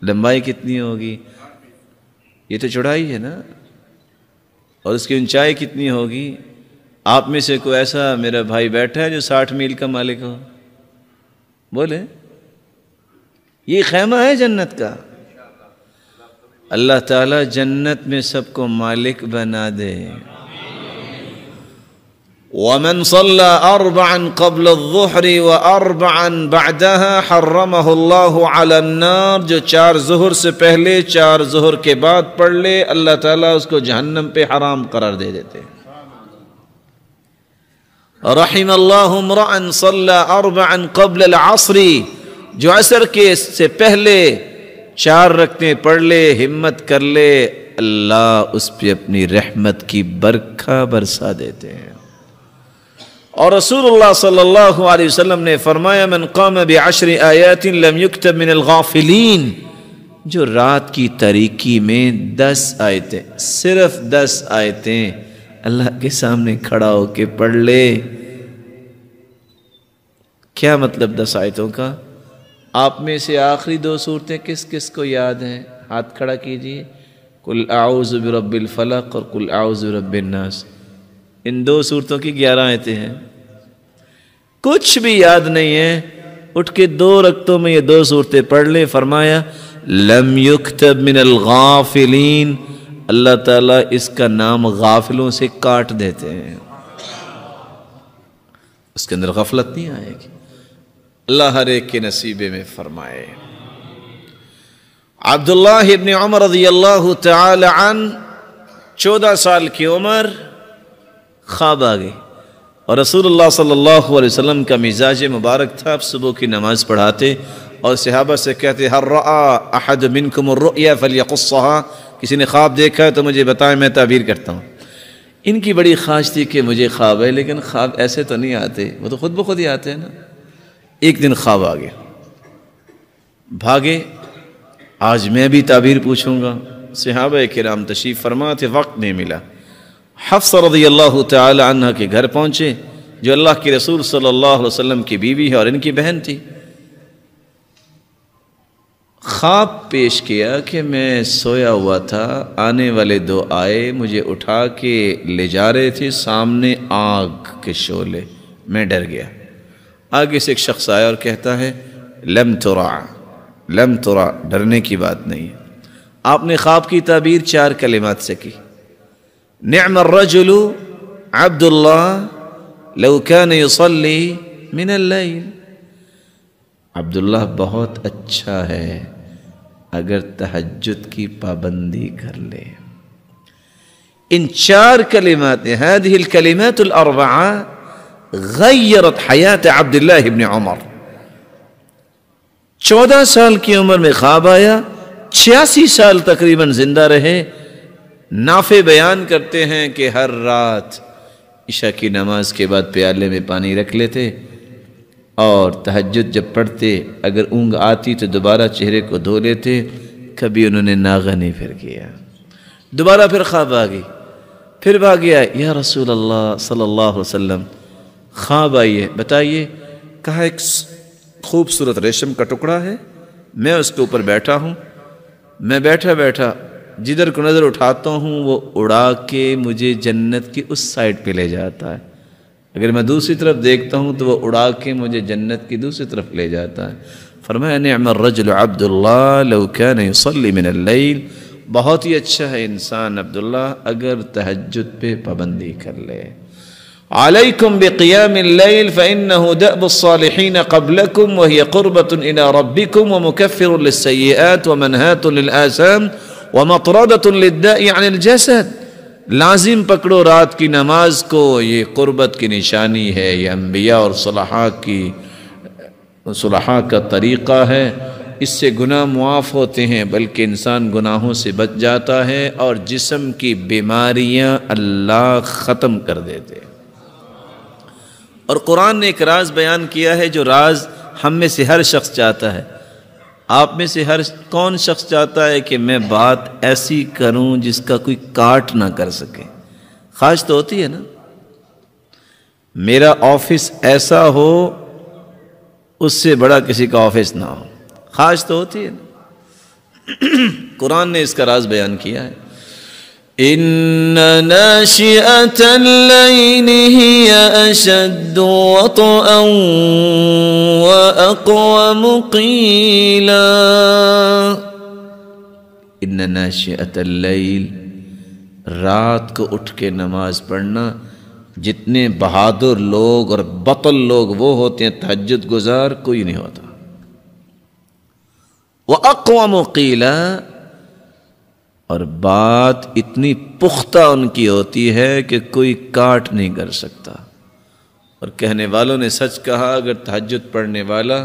لمبائی کتنی ہوگی؟ یہ تو چوڑائی ہے نا، اور اس کی اونچائی کتنی ہوگی؟ آپ میں سے کوئی ایسا میرا بھائی بیٹھا ہے جو 60 میل کا مالک ہو؟ بولے۔ یہ خیمہ ہے جنت کا۔ اللہ تعالیٰ جنت میں سب کو مالک بنا دے۔ وَمَنْ صَلَّى 4 قَبْلَ الظُّهْرِ و4 بَعْدَهَا حَرَّمَهُ اللَّهُ عَلَى النَّارِ، جو 4 ظہر سے پہلے 4 ظہر کے بعد پڑھ لے اللہ تعالیٰ اس کو جہنم پہ حرام قرار دے دیتے۔ رحم اللہ امرأ صلی 4 قبل العصر، جو عصر کے سے پہلے 4 رکعتیں پڑھ لے، ہمت کر لے، اللہ اس پہ اپنی رحمت کی برکھا برسا دیتے ہیں۔ اور رسول اللہ صلی اللہ علیہ وسلم نے فرمایا من قام ب10 آیات لم یکتب من الغافلین، جو رات کی تاریکی میں 10 آیتیں، صرف 10 آیتیں اللہ کے سامنے کھڑا ہو کے پڑھ لے۔ کیا مطلب 10 آیتوں کا؟ آپ میں سے آخری 2 صورتیں کس کس کو یاد ہیں؟ ہاتھ کھڑا کیجئے۔ قل اعوذ برب الفلق اور قل اعوذ برب الناس، ان 2 صورتوں کی 11 آیتیں ہیں۔ کچھ بھی یاد نہیں ہے، اٹھ کے 2 رکعتوں میں یہ 2 صورتیں پڑھ لیں۔ فرمایا لم یکتب من الغافلین، اللہ تعالیٰ اس کا نام غافلوں سے کاٹ دیتے ہیں، اس کے اندر غفلت نہیں آئے گی۔ اللہ ہر ایک کے نصیبے میں فرمائے۔ عبداللہ ابن عمر رضی اللہ تعالی عنہ 14 سال کی عمر، خواب آ گئی، اور رسول اللہ صلی اللہ علیہ وسلم کا مزاج مبارک تھا، آپ صبح کی نماز پڑھاتے اور صحابہ سے کہتے ہر رأى احد منکم الرؤیا فلیقصها، کسی نے خواب دیکھا ہے تو مجھے بتائیں میں تعبیر کرتا ہوں۔ ان کی بڑی خواہش تھی کہ مجھے خواب ہے، لیکن خواب ایسے تو نہیں آتے، وہ تو خود بخود ہی آتے ہیں نا۔ ایک دن خواب آ گیا، بھاگے، آج میں بھی تعبیر پوچھوں گا۔ صحابہ کرام تشریف فرما تھے، وقت نہیں ملا۔ حفصہ رضی اللہ تعالی عنہ کے گھر پہنچے، جو اللہ کے رسول صلی اللہ علیہ وسلم کی بیوی ہے اور ان کی بہن تھی۔ خواب پیش کیا کہ میں سویا ہوا تھا، آنے والے 2 آئے، مجھے اٹھا کے لے جا رہے تھے، سامنے آگ کے شعلے، میں ڈر گیا۔ آگے سے ایک شخص آیا اور کہتا ہے لم ترا، ڈرنے کی بات نہیں ہے۔ آپ نے خواب کی تعبیر 4 کلمات سے کی، نعم الرجل عبد اللہ لو كان يصلي من اللیل، عبداللہ بہت اچھا ہے اگر تہجد کی پابندی کر لے۔ ان 4 کلمات، هذه الكلمات الاربعہ غیرت حیات عبداللہ ابن عمر۔ 14 سال کی عمر میں خواب آیا، 86 سال تقریباً زندہ رہے۔ نافع بیان کرتے ہیں کہ ہر رات عشاء کی نماز کے بعد پیالے میں پانی رکھ لیتے، اور تہجد جب پڑھتے اگر اونگ آتی تو دوبارہ چہرے کو دھو لیتے، کبھی انہوں نے ناغہ نہیں پھر کیا۔ دوبارہ پھر خواب آ گئی، پھر بھاگیا، یا رسول اللہ صلی اللہ علیہ وسلم خواب آئی ہے، بتائیے۔ کہا ایک خوبصورت ریشم کا ٹکڑا ہے، میں اس کے اوپر بیٹھا ہوں، میں بیٹھا جدھر کو نظر اٹھاتا ہوں وہ اڑا کے مجھے جنت کی اس سائڈ پہ لے جاتا ہے، اگر میں دوسری طرف دیکھتا ہوں تو وہ اڑا کے مجھے جنت کی دوسری طرف لے جاتا ہے۔ فرمایا نعم الرجل عبداللہ لو كان يصلي من اللیل، بہت ہی اچھا ہے انسان عبداللہ اگر تہجد پہ پابندی کر لے۔ علیکم بقیام اللیل فإنہ دأب الصالحین قبلکم وہی قربۃ الی ربکم ومکفر للسیئات ومنہات للآثام ومطردۃ للداء عن الجسد۔ لازم پکڑو رات کی نماز کو، یہ قربت کی نشانی ہے، یہ انبیاء اور صلحاء کا طریقہ ہے، اس سے گناہ معاف ہوتے ہیں، بلکہ انسان گناہوں سے بچ جاتا ہے اور جسم کی بیماریاں اللہ ختم کر دیتے۔ اور قرآن نے ایک راز بیان کیا ہے، جو راز ہم میں سے ہر شخص چاہتا ہے۔ آپ میں سے کون شخص چاہتا ہے کہ میں بات ایسی کروں جس کا کوئی کاٹ نہ کر سکے؟ خواہش تو ہوتی ہے نا، میرا آفس ایسا ہو اس سے بڑا کسی کا آفس نہ ہو، خواہش تو ہوتی ہے نا۔ قرآن نے اس کا راز بیان کیا ہے، إن ناشئة الليل هي أشد وطئا وأقوم قيلا۔ إن ناشئة الليل، رات کو اٹھ کے نماز پڑھنا، جتنے بہادر لوگ اور بطل لوگ وہ ہوتے ہیں تہجد گزار، کوئی نہیں ہوتا۔ وأقوم قيلا، اور بات اتنی پختہ ان کی ہوتی ہے کہ کوئی کاٹ نہیں کر سکتا۔ اور کہنے والوں نے سچ کہا، اگر تہجد پڑھنے والا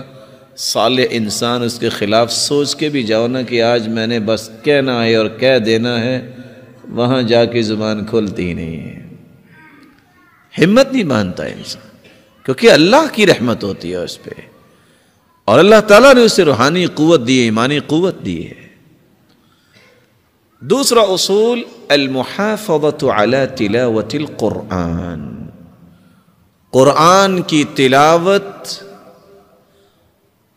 صالح انسان اس کے خلاف سوچ کے بھی جاؤ نا کہ آج میں نے بس کہنا ہے اور کہہ دینا ہے، وہاں جا کے زبان کھلتی ہی نہیں ہے، ہمت نہیں باندھتا انسان، کیونکہ اللہ کی رحمت ہوتی ہے اس پہ، اور اللہ تعالیٰ نے اسے روحانی قوت دی ہے، ایمانی قوت دی ہے۔ دوسرا اصول، المحافظۃ علی تلاوت القرآن، قرآن کی تلاوت،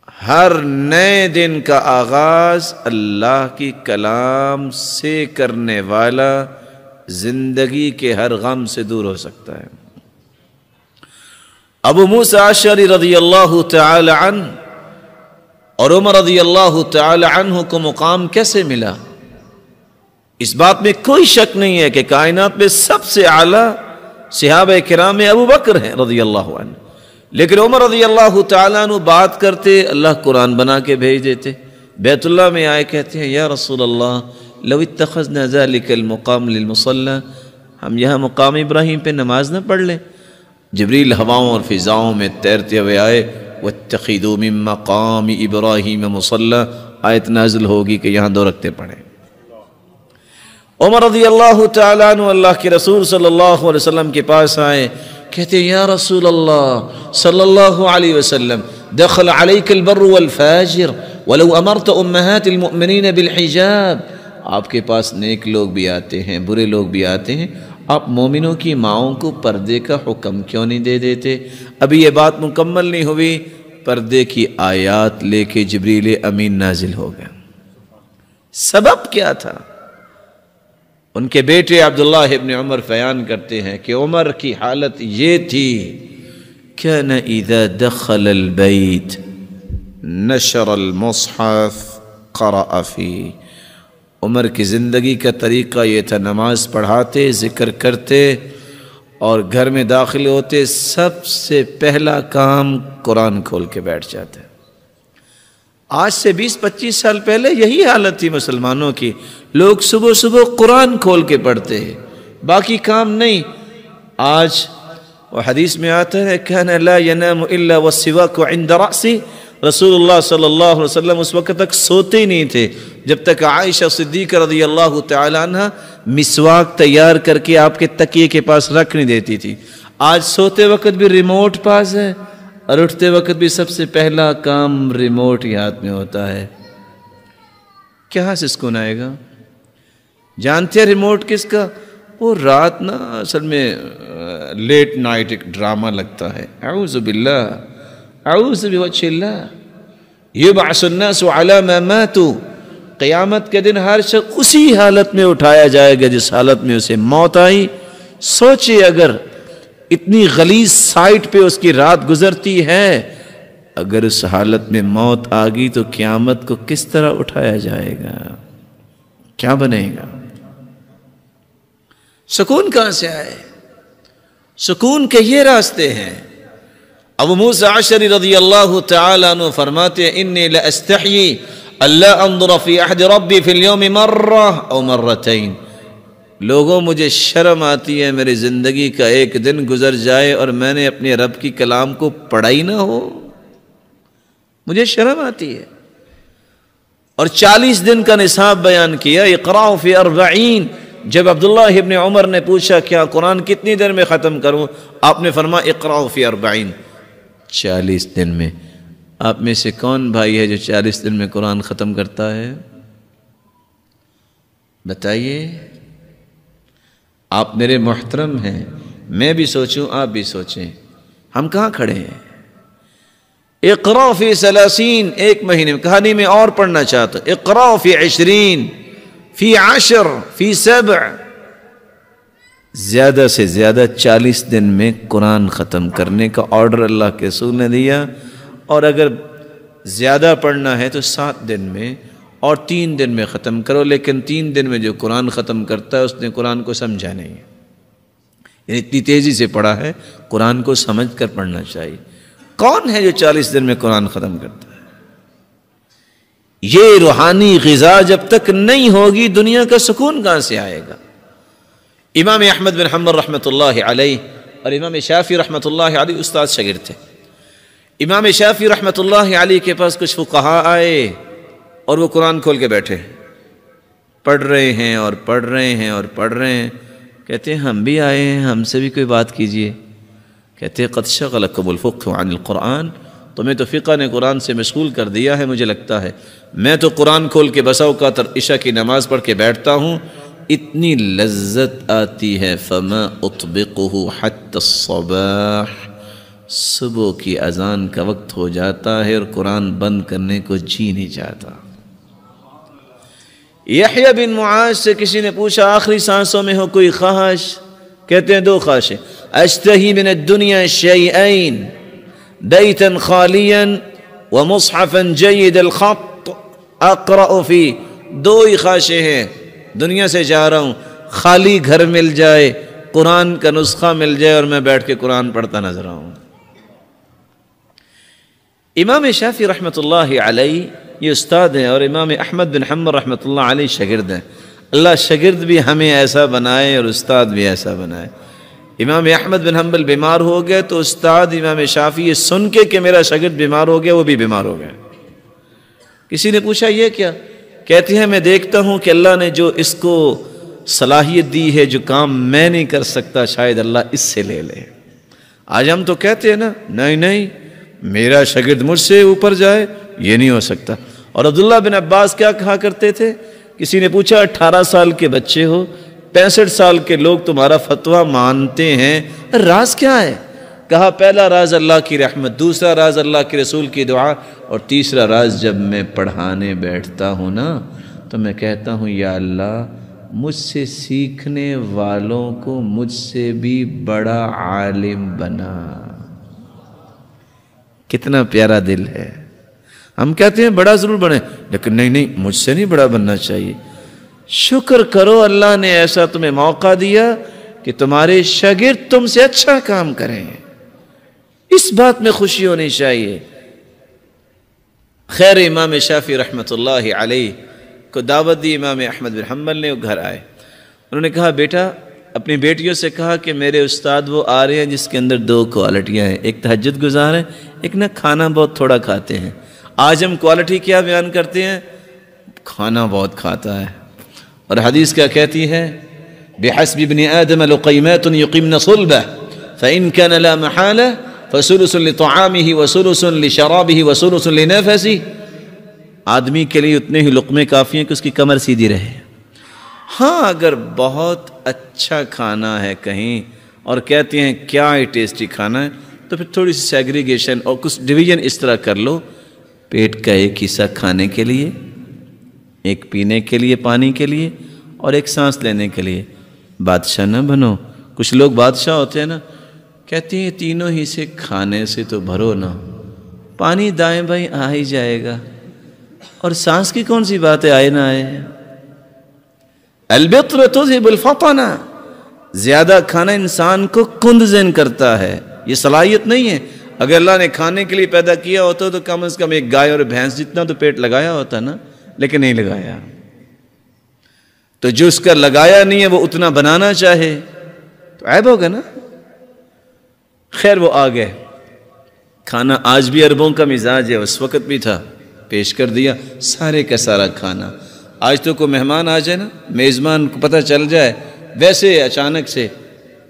ہر نئے دن کا آغاز اللہ کی کلام سے کرنے والا زندگی کے ہر غم سے دور ہو سکتا ہے۔ ابو موسیٰ اشعری رضی اللہ تعالی عنہ اور عمر رضی اللہ تعالی عنہ کو مقام کیسے ملا؟ اس بات میں کوئی شک نہیں ہے کہ کائنات میں سب سے اعلیٰ صحابہ کرام میں ابو بکر ہیں رضی اللہ عنہ، لیکن عمر رضی اللہ تعالیٰ عنہ بات کرتے اللہ قرآن بنا کے بھیج دیتے، بیت اللہ میں آئے کہتے ہیں یا رسول اللہ لو اتخذنا ذلك المقام للمصلى، ہم یہاں مقام ابراہیم پہ نماز نہ پڑھ لیں؟ جبریل ہواؤں اور فضاؤں میں تیرتے ہوئے آئے، واتخذوا من مقام ابراہیم مصلی، آیت نازل ہوگی کہ یہاں 2 رکعتیں پڑھیں۔ عمر رضی اللہ تعالیٰ عنہ اللہ کے رسول صلی اللہ علیہ وسلم کے پاس آئے، کہتے ہیں یا رسول اللہ صلی اللہ علیہ وسلم دخل علیک البر والفاجر ولو امرت امہات المؤمنین بالحجاب، آپ کے پاس نیک لوگ بھی آتے ہیں، برے لوگ بھی آتے ہیں، آپ مومنوں کی ماؤں کو پردے کا حکم کیوں نہیں دے دیتے؟ ابھی یہ بات مکمل نہیں ہوئی، پردے کی آیات لے کے جبریل امین نازل ہو گیا۔ سبب کیا تھا؟ ان کے بیٹے عبداللہ ابن عمر بیان کرتے ہیں کہ عمر کی حالت یہ تھی، كان اذا دخل البيت نشر المصحف قرأ فيه، عمر کی زندگی کا طریقہ یہ تھا، نماز پڑھاتے، ذکر کرتے، اور گھر میں داخل ہوتے سب سے پہلا کام قرآن کھول کے بیٹھ جاتے۔ آج سے 20-25 سال پہلے یہی حالت تھی مسلمانوں کی، لوگ صبح صبح قرآن کھول کے پڑھتے ہیں، باقی کام نہیں۔ آج وہ حدیث میں آتا ہے كان لا ينام الا والسواك عند رأسه، رسول اللہ صلی اللہ علیہ وسلم اس وقت تک سوتے ہی نہیں تھے جب تک عائشہ صدیقہ رضی اللہ تعالی عنہ مسواک تیار کر کے آپ کے تکیے کے پاس رکھ نہیں دیتی تھی۔ آج سوتے وقت بھی ریموٹ پاس ہے اور اٹھتے وقت بھی سب سے پہلا کام ریموٹ ہی ہاتھ میں ہوتا ہے۔ کہاں سے سکون آئے گا؟ جانتے ہیں ریموٹ کس کا؟ وہ رات نا اصل میں لیٹ نائٹ ایک ڈرامہ لگتا ہے، اعوذ باللہ اعوذ بوجہ اللہ، یبعث الناس علی ما ماتوا، قیامت کے دن ہر شخص اسی حالت میں اٹھایا جائے گا جس حالت میں اسے موت آئی۔ سوچے اگر اتنی غلیظ سائٹ پہ اس کی رات گزرتی ہے، اگر اس حالت میں موت آ گئی تو قیامت کو کس طرح اٹھایا جائے گا، کیا بنے گا؟ سکون کہاں سے آئے؟ سکون کے یہ راستے ہیں۔ ابو موسیٰ اشعری رضی اللہ تعالیٰ عنہ فرماتے ہیں انی لأستحیی اللہ انظر فی عہد ربی فی اليوم مرہ او مرتین، لوگوں مجھے شرم آتی ہے میری زندگی کا ایک دن گزر جائے اور میں نے اپنے رب کی کلام کو پڑھا ہی نہ ہو، مجھے شرم آتی ہے۔ اور 40 دن کا نصاب بیان کیا، اقرأ فی 40۔ جب عبداللہ ابن عمر نے پوچھا کیا قرآن کتنی دیر میں ختم کروں، آپ نے فرمایا اقرأ فی 40، 40 دن میں۔ آپ میں سے کون بھائی ہے جو 40 دن میں قرآن ختم کرتا ہے؟ بتائیے۔ آپ میرے محترم ہیں، میں بھی سوچوں آپ بھی سوچیں، ہم کہاں کھڑے ہیں؟ اقرأ فی 30، ایک مہینے میں، کہانی میں اور پڑھنا چاہتا ہوں، اقرأ فی 20، فی 10، فی 7، زیادہ سے زیادہ 40 دن میں قرآن ختم کرنے کا آرڈر اللہ کے رسول نے دیا، اور اگر زیادہ پڑھنا ہے تو 7 دن میں اور 3 دن میں ختم کرو، لیکن 3 دن میں جو قرآن ختم کرتا ہے اس نے قرآن کو سمجھا نہیں، یعنی اتنی تیزی سے پڑھا ہے، قرآن کو سمجھ کر پڑھنا چاہیے۔ کون ہے جو 40 دن میں قرآن ختم کرتا ہے؟ یہ روحانی غذا جب تک نہیں ہوگی دنیا کا سکون کہاں سے آئے گا؟ امام احمد بن حنبل رحمۃ اللہ علیہ اور امام شافعی رحمۃ اللہ علیہ استاد شاگرد تھے۔ امام شافعی رحمۃ اللہ علیہ کے پاس کچھ فقہاء آئے اور وہ قرآن کھول کے بیٹھے، پڑھ رہے ہیں اور پڑھ رہے ہیں اور پڑھ رہے ہیں۔ کہتے ہیں ہم بھی آئے ہیں، ہم سے بھی کوئی بات کیجئے۔ کہتے ہیں قد شغلکم الفقہ عن القرآن، تمہیں تو فقہ نے قرآن سے مشغول کر دیا ہے مجھے لگتا ہے۔ میں تو قرآن کھول کے بسا اوقات عشاء کی نماز پڑھ کے بیٹھتا ہوں، اتنی لذت آتی ہے فما اطبقہ حتی الصباح، صبح کی اذان کا وقت ہو جاتا ہے اور قرآن بند کرنے کو جی نہیں چاہتا۔ یحییٰ بن معاذ سے کسی نے پوچھا آخری سانسوں میں ہو کوئی خواہش؟ کہتے ہیں 2 خواہشیں، اشتہی من الدنیا شیئین بیتا خالیا ومصحفا جید الخط اقرأ فی، 2 ہی خواہشیں ہیں، دنیا سے جا رہا ہوں، خالی گھر مل جائے، قرآن کا نسخہ مل جائے اور میں بیٹھ کے قرآن پڑھتا نظر آؤں۔ امام شافعی رحمۃ اللہ علیہ یہ استاد ہیں اور امام احمد بن حنبل رحمۃ اللہ علیہ شاگرد ہیں۔ اللہ شاگرد بھی ہمیں ایسا بنائے اور استاد بھی ایسا بنائے۔ امام احمد بن حنبل بیمار ہو گئے تو استاد امام شافعی یہ سن کے کہ میرا شاگرد بیمار ہو گیا وہ بھی بیمار ہو گئے۔ کسی نے پوچھا یہ کیا؟ کہتے ہیں میں دیکھتا ہوں کہ اللہ نے جو اس کو صلاحیت دی ہے، جو کام میں نہیں کر سکتا شاید اللہ اس سے لے لے۔ آج ہم تو کہتے ہیں نا نہیں میرا شاگرد مجھ سے اوپر جائے، یہ نہیں ہو سکتا۔ اور عبداللہ بن عباس کیا کہا کرتے تھے؟ کسی نے پوچھا 18 سال کے بچے ہو، 65 سال کے لوگ تمہارا فتویٰ مانتے ہیں، راز کیا ہے؟ کہا پہلا راز اللہ کی رحمت، دوسرا راز اللہ کے رسول کی دعا، اور تیسرا راز جب میں پڑھانے بیٹھتا ہوں نا تو میں کہتا ہوں یا اللہ مجھ سے سیکھنے والوں کو مجھ سے بھی بڑا عالم بنا۔ کتنا پیارا دل ہے۔ ہم کہتے ہیں بڑا ضرور بنے، لیکن نہیں مجھ سے نہیں بڑا بننا چاہیے۔ شکر کرو اللہ نے ایسا تمہیں موقع دیا کہ تمہارے شاگرد تم سے اچھا کام کریں، اس بات میں خوشی ہونی چاہیے۔ خیر امام شافعی رحمۃ اللہ علیہ کو دعوت دی امام احمد بن حنبل نے، وہ گھر آئے۔ انہوں نے کہا بیٹا، اپنی بیٹیوں سے کہا کہ میرے استاد وہ آ رہے ہیں جس کے اندر 2 کوالٹیاں ہیں، ایک تہجد گزار ہے، ایک نہ کھانا بہت تھوڑا کھاتے ہیں۔ آج ہم کوالٹی کیا بیان کرتے ہیں؟ کھانا بہت کھاتا ہے۔ اور حدیث کیا کہتی ہے؟ بحسب ابن آدم لقیمات یقمن صلبہ فإن كان لا محالہ فثلث لطعامه وثلث لشرابه وثلث لنفسه۔ آدمی کے لیے اتنے ہی لقمے کافی ہیں کہ اس کی کمر سیدھی رہے۔ ہاں اگر بہت اچھا کھانا ہے کہیں اور کہتے ہیں کیا ہی ٹیسٹی کھانا ہے، تو پھر تھوڑی سی سیگریگیشن اور کچھ ڈویژن اس طرح کر لو، پیٹ کا ایک حصہ کھانے کے لیے، ایک پینے کے لیے پانی کے لیے، اور ایک سانس لینے کے لیے۔ بادشاہ نہ بنو۔ کچھ لوگ بادشاہ ہوتے ہیں نا، کہتے ہیں تینوں ہی سے کھانے سے تو بھرو نا، پانی دائیں بائیں آ ہی جائے گا، اور سانس کی کون سی بات ہے آئے نہ آئے۔ البطر تذہب الفطن، زیادہ کھانا انسان کو کند ذہن کرتا ہے، یہ صلاحیت نہیں ہے۔ اگر اللہ نے کھانے کے لیے پیدا کیا ہوتا تو کم از کم ایک گائے اور بھینس جتنا تو پیٹ لگایا ہوتا نا، لیکن نہیں لگایا۔ تو جو اس کا لگایا نہیں ہے وہ اتنا بنانا چاہے تو عیب ہوگا نا۔ خیر وہ آ گئے، کھانا آج بھی عربوں کا مزاج ہے، اس وقت بھی تھا، پیش کر دیا سارے کا سارا کھانا۔ آج تو کوئی مہمان آ جائے نا، میزبان کو پتہ چل جائے ویسے اچانک سے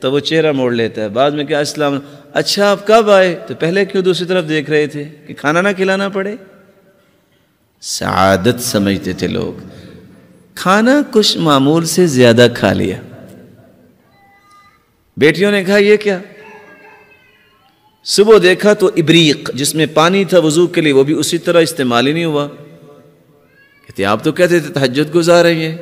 تو وہ چہرہ موڑ لیتا ہے، بعد میں کیا السلام، اچھا آپ کب آئے؟ تو پہلے کیوں دوسری طرف دیکھ رہے تھے کہ کھانا نہ کھلانا پڑے؟ سعادت سمجھتے تھے لوگ، کھانا کچھ معمول سے زیادہ کھا لیا۔ بیٹیوں نے کہا یہ کیا؟ صبح دیکھا تو ابریق جس میں پانی تھا وضو کے لیے وہ بھی اسی طرح استعمال ہی نہیں ہوا۔ کہتے آپ تو کہتے تھے تہجد گزار رہی ہیں۔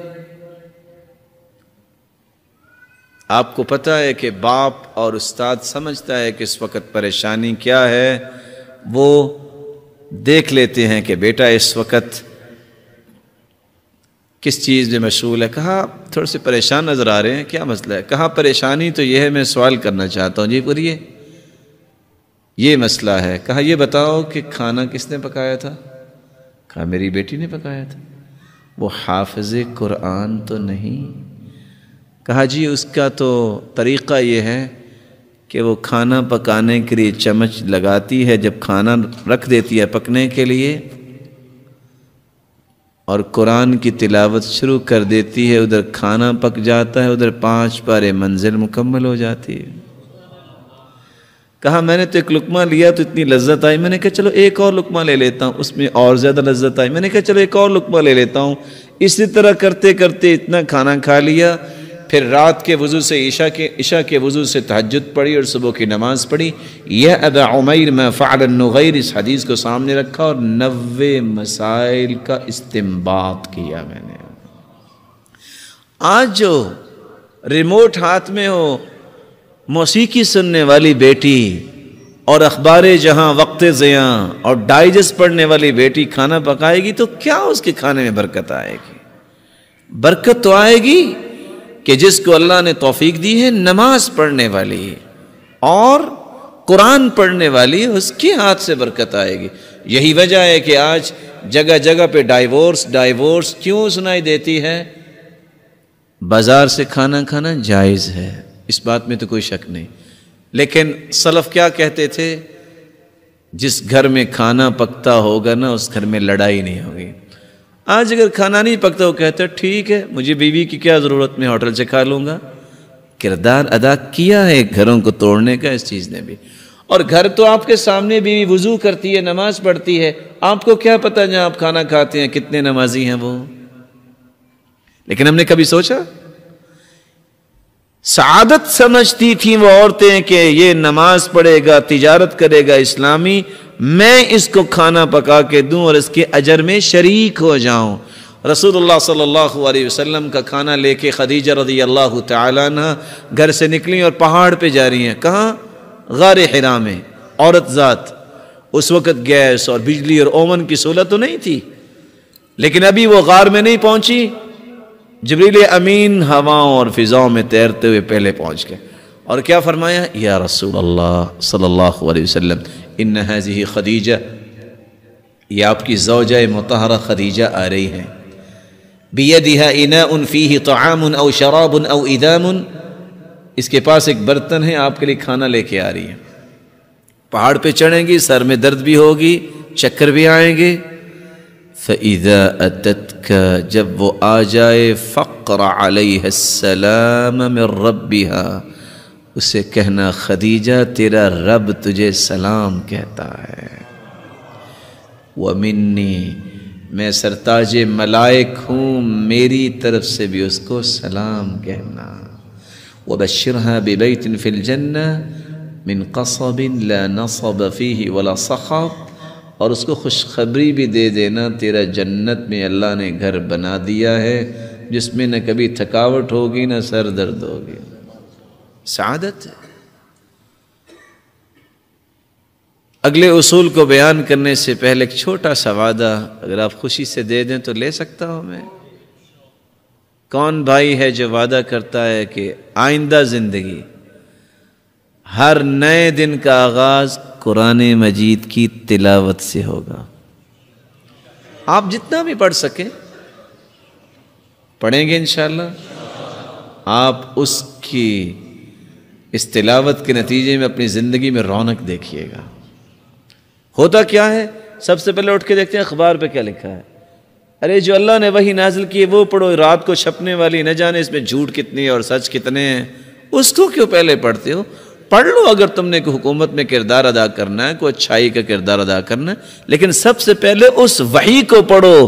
آپ کو پتہ ہے کہ باپ اور استاد سمجھتا ہے کہ اس وقت پریشانی کیا ہے، وہ دیکھ لیتے ہیں کہ بیٹا اس وقت کس چیز میں مشغول ہے۔ کہا تھوڑے سے پریشان نظر آ رہے ہیں، کیا مسئلہ ہے؟ کہا پریشانی تو یہ ہے، میں سوال کرنا چاہتا ہوں۔ جی بولیے۔ یہ مسئلہ ہے۔ کہا یہ بتاؤ کہ کھانا کس نے پکایا تھا؟ کہا میری بیٹی نے پکایا تھا۔ وہ حافظ قرآن تو نہیں؟ کہا جی اس کا تو طریقہ یہ ہے کہ وہ کھانا پکانے کے لیے چمچ لگاتی ہے، جب کھانا رکھ دیتی ہے پکنے کے لیے اور قرآن کی تلاوت شروع کر دیتی ہے، ادھر کھانا پک جاتا ہے، ادھر 5 پارے منزل مکمل ہو جاتی ہے۔ کہا میں نے تو ایک لقمہ لیا تو اتنی لذت آئی، میں نے کہا چلو ایک اور لقمہ لے لیتا ہوں، اس میں اور زیادہ لذت آئی، میں نے کہا چلو ایک اور لقمہ لے لیتا ہوں۔ اسی طرح کرتے کرتے اتنا کھانا کھا لیا، پھر رات کے وضو سے عشاء کے وضو سے تہجد پڑھی اور صبح کی نماز پڑھی۔ یا ابا عمیر ما فعل النغیر، اس حدیث کو سامنے رکھا اور 90 مسائل کا استنباط کیا میں نے۔ آج جو ریموٹ ہاتھ میں ہو، موسیقی سننے والی بیٹی اور اخبار جہاں وقت ضیاء اور ڈائجسٹ پڑھنے والی بیٹی کھانا پکائے گی تو کیا اس کے کھانے میں برکت آئے گی؟ برکت تو آئے گی کہ جس کو اللہ نے توفیق دی ہے نماز پڑھنے والی اور قرآن پڑھنے والی، اس کے ہاتھ سے برکت آئے گی۔ یہی وجہ ہے کہ آج جگہ جگہ پہ ڈائیورس کیوں سنائی دیتی ہے؟ بازار سے کھانا کھانا جائز ہے، اس بات میں تو کوئی شک نہیں، لیکن سلف کیا کہتے تھے؟ جس گھر میں کھانا پکتا ہوگا نا اس گھر میں لڑائی نہیں ہوگی۔ آج اگر کھانا نہیں پکتا وہ کہتا ہے ٹھیک ہے مجھے بیوی کی کیا ضرورت، میں ہوٹل سے کھا لوں گا۔ کردار ادا کیا ہے گھروں کو توڑنے کا اس چیز نے بھی۔ اور گھر تو آپ کے سامنے بیوی وضو کرتی ہے، نماز پڑھتی ہے، آپ کو کیا پتہ جہاں آپ کھانا کھاتے ہیں کتنے نمازی ہیں وہ؟ لیکن ہم نے کبھی سوچا؟ سعادت سمجھتی تھیں وہ عورتیں کہ یہ نماز پڑھے گا، تجارت کرے گا اسلامی، میں اس کو کھانا پکا کے دوں اور اس کے اجر میں شریک ہو جاؤں۔ رسول اللہ صلی اللہ علیہ وسلم کا کھانا لے کے خدیجہ رضی اللہ تعالیٰ عنہ گھر سے نکلی اور پہاڑ پہ جا رہی ہیں۔ کہاں؟ غار حرا میں۔ عورت ذات، اس وقت گیس اور بجلی اور اوون کی سہولت تو نہیں تھی، لیکن ابھی وہ غار میں نہیں پہنچی، جبریل امین ہواؤں اور فضاؤں میں تیرتے ہوئے پہلے پہنچ گئے اور کیا فرمایا؟ یا رسول اللہ صلی اللہ علیہ وسلم ان هذه خدیجہ، یہ آپ کی زوجہ مطہرہ خدیجہ آ رہی ہیں، بیدها اناء فیہ طعام او شراب او ادام، اس کے پاس ایک برتن ہے، آپ کے لیے کھانا لے کے آ رہی ہے۔ پہاڑ پہ چڑھیں گی، سر میں درد بھی ہوگی، چکر بھی آئیں گے۔ فَإِذَا أَتَتْكَ، جب وہ آ جائے، فَقْرَ عَلَيْهَ السَّلَامَ مِن رَبِّهَا، اسے کہنا خدیجہ تیرا رب تجھے سلام کہتا ہے۔ وَمِنِّي، میں سرتاج ملائک ہوں، میری طرف سے بھی اس کو سلام کہنا۔ وَبَشِّرْهَا بِبَيْتٍ فِي الْجَنَّةِ مِن قَصَبٍ لَا نَصَبَ فِيهِ وَلَا صَخَبٍ، اور اس کو خوشخبری بھی دے دینا تیرا جنت میں اللہ نے گھر بنا دیا ہے جس میں نہ کبھی تھکاوٹ ہوگی نہ سر درد ہوگی۔ سعادت ہے۔ اگلے اصول کو بیان کرنے سے پہلے ایک چھوٹا سا وعدہ اگر آپ خوشی سے دے دیں تو لے سکتا ہوں میں؟ کون بھائی ہے جو وعدہ کرتا ہے کہ آئندہ زندگی ہر نئے دن کا آغاز قرآن مجید کی تلاوت سے ہوگا؟ آپ جتنا بھی پڑھ سکیں، پڑھیں گے انشاءاللہ؟ آپ اس کی اس تلاوت کے نتیجے میں اپنی زندگی میں رونق دیکھیے گا۔ ہوتا کیا ہے؟ سب سے پہلے اٹھ کے دیکھتے ہیں اخبار پہ کیا لکھا ہے۔ ارے جو اللہ نے وحی نازل کی ہے وہ پڑھو، رات کو چھپنے والی نہ جانے اس میں جھوٹ کتنی ہے اور سچ کتنے ہیں، اس کو کیوں پہلے پڑھتے ہو؟ پڑھ لو اگر تم نے کوئی حکومت میں کردار ادا کرنا ہے، کوئی اچھائی کا کردار ادا کرنا ہے، لیکن سب سے پہلے اس وحی کو پڑھو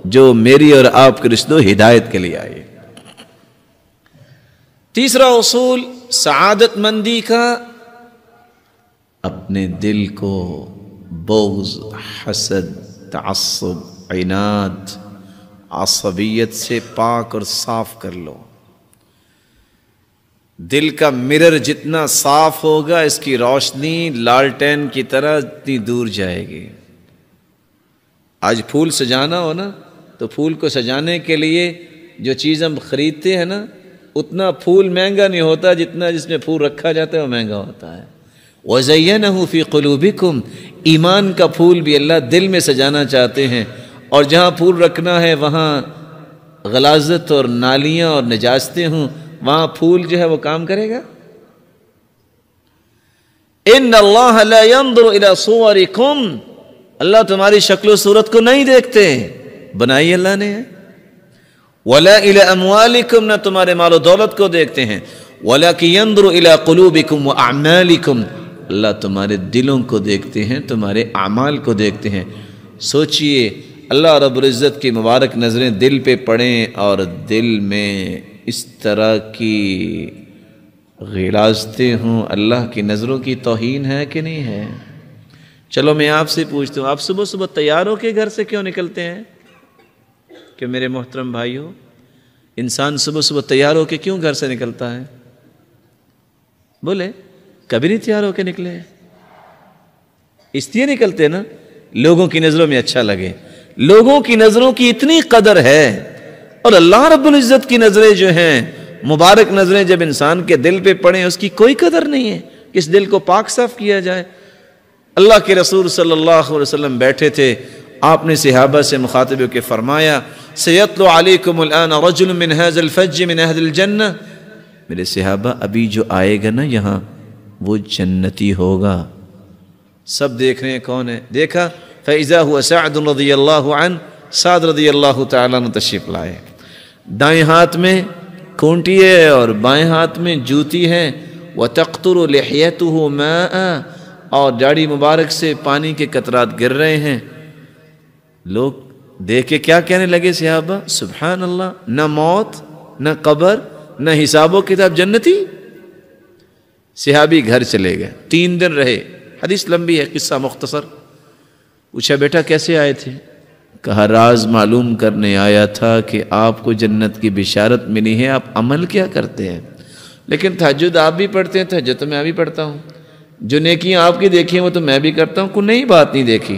جو میری اور آپ کے رشتوں ہدایت کے لیے آئی۔ تیسرا اصول سعادت مندی کا، اپنے دل کو بغض، حسد، تعصب، عناد، عصبیت سے پاک اور صاف کر لو۔ دل کا مرر جتنا صاف ہوگا اس کی روشنی لالٹین کی طرح اتنی دور جائے گی۔ آج پھول سجانا ہو نا تو پھول کو سجانے کے لیے جو چیز ہم خریدتے ہیں نا اتنا پھول مہنگا نہیں ہوتا جتنا جس میں پھول رکھا جاتا ہے وہ مہنگا ہوتا ہے۔ وَزَيَّنَهُ فِي قُلُوبِكُمْ، ایمان کا پھول بھی اللہ دل میں سجانا چاہتے ہیں، اور جہاں پھول رکھنا ہے وہاں غلاظت اور نالیاں اور نجاستیں ہوں، وہاں پھول جو ہے وہ کام کرے گا؟ ان اللہ لا ينظر الى صورکم، اللہ تمہاری شکل و صورت کو نہیں دیکھتے، بنائی اللہ نے ہے۔ ولا الى اموالکم، نہ تمہارے مال و دولت کو دیکھتے ہیں، ولکن ينظر الى قلوبکم واعمالکم، اللہ تمہارے دلوں کو دیکھتے ہیں، تمہارے اعمال کو دیکھتے ہیں۔ سوچئے اللہ رب العزت کی مبارک نظریں دل پہ پڑیں اور دل میں اس طرح کی غلاظتیں ہوں، اللہ کی نظروں کی توہین ہے کہ نہیں ہے؟ چلو میں آپ سے پوچھتا ہوں، آپ صبح صبح تیار ہو کے گھر سے کیوں نکلتے ہیں؟ کہ میرے محترم بھائیو، انسان صبح صبح تیار ہو کے کیوں گھر سے نکلتا ہے؟ بولے کبھی نہیں تیار ہو کے نکلے، اس لیے نکلتے نا لوگوں کی نظروں میں اچھا لگے۔ لوگوں کی نظروں کی اتنی قدر ہے، اور اللہ رب العزت کی نظریں جو ہیں مبارک نظریں جب انسان کے دل پہ پڑیں اس کی کوئی قدر نہیں ہے کہ اس دل کو پاک صاف کیا جائے۔ اللہ کے رسول صلی اللہ علیہ وسلم بیٹھے تھے، آپ نے صحابہ سے مخاطب ہو کے فرمایا سَيَطْلُعُ عَلَيْكُمُ الْآنَ رَجُلٌ مِّنْ هَذَا الْفَجِّ مِنْ أَهْلِ الْجَنَّةِ، میرے صحابہ ابھی جو آئے گا نا یہاں وہ جنتی ہوگا۔ سب دیکھ رہے ہیں کون ہے؟ دیکھا فَإِذَا هُوَ سَعْدٌ رضی اللہ عنہ، سعد رضی اللہ تعالیٰ عنہ تشریف لائے، دائیں ہاتھ میں کونٹی ہے اور بائیں ہاتھ میں جوتی ہے، وَتَقْطُرُ لِحْيَتُهُ مَاءً، اور داڑھی مبارک سے پانی کے قطرات گر رہے ہیں۔ لوگ دیکھ کے کیا کہنے لگے صحابہ؟ سبحان اللہ، نہ موت نہ قبر نہ حساب و کتاب، جنتی۔ صحابی گھر چلے گئے، 3 دن رہے، حدیث لمبی ہے، قصہ مختصر۔ پوچھا بیٹا کیسے آئے تھے؟ کہا راز معلوم کرنے آیا تھا کہ آپ کو جنت کی بشارت ملی ہے، آپ عمل کیا کرتے ہیں؟ لیکن تہجد آپ بھی پڑھتے ہیں، تہجد تو میں بھی پڑھتا ہوں، جو نیکیاں آپ کی دیکھی ہیں وہ تو میں بھی کرتا ہوں، کوئی نئی بات نہیں دیکھی۔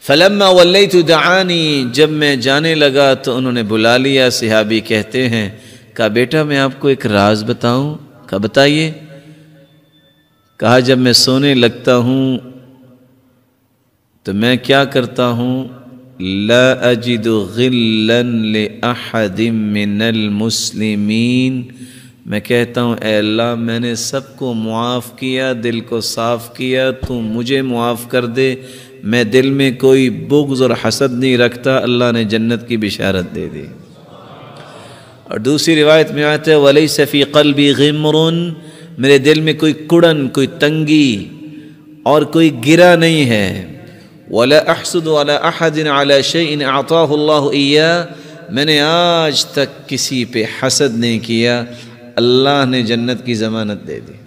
فلما ولیت دعانی، جب میں جانے لگا تو انہوں نے بلا لیا۔ صحابی کہتے ہیں کہا بیٹا میں آپ کو ایک راز بتاؤں؟ کہا بتائیے۔ کہا جب میں سونے لگتا ہوں تو میں کیا کرتا ہوں؟ لا اجد غلا لأحد من المسلمین، میں کہتا ہوں اے اللہ میں نے سب کو معاف کیا، دل کو صاف کیا، تو مجھے معاف کر دے، میں دل میں کوئی بغض اور حسد نہیں رکھتا۔ اللہ نے جنت کی بشارت دے دی۔ اور دوسری روایت میں آتا ہے وَلَيْسَ فِي قَلْبِي غِمْرٌ، میرے دل میں کوئی کڑن، کوئی تنگی اور کوئی گرا نہیں ہے۔ وَلَا أَحْسُدُ عَلَىٰ أَحَدٍ عَلَىٰ شَيْءٍ أَعْطَاهُ اللَّهُ إِيَّاهُ، میں نے آج تک کسی پہ حسد نہیں کیا، اللہ نے جنت کی ضمانت دے دی۔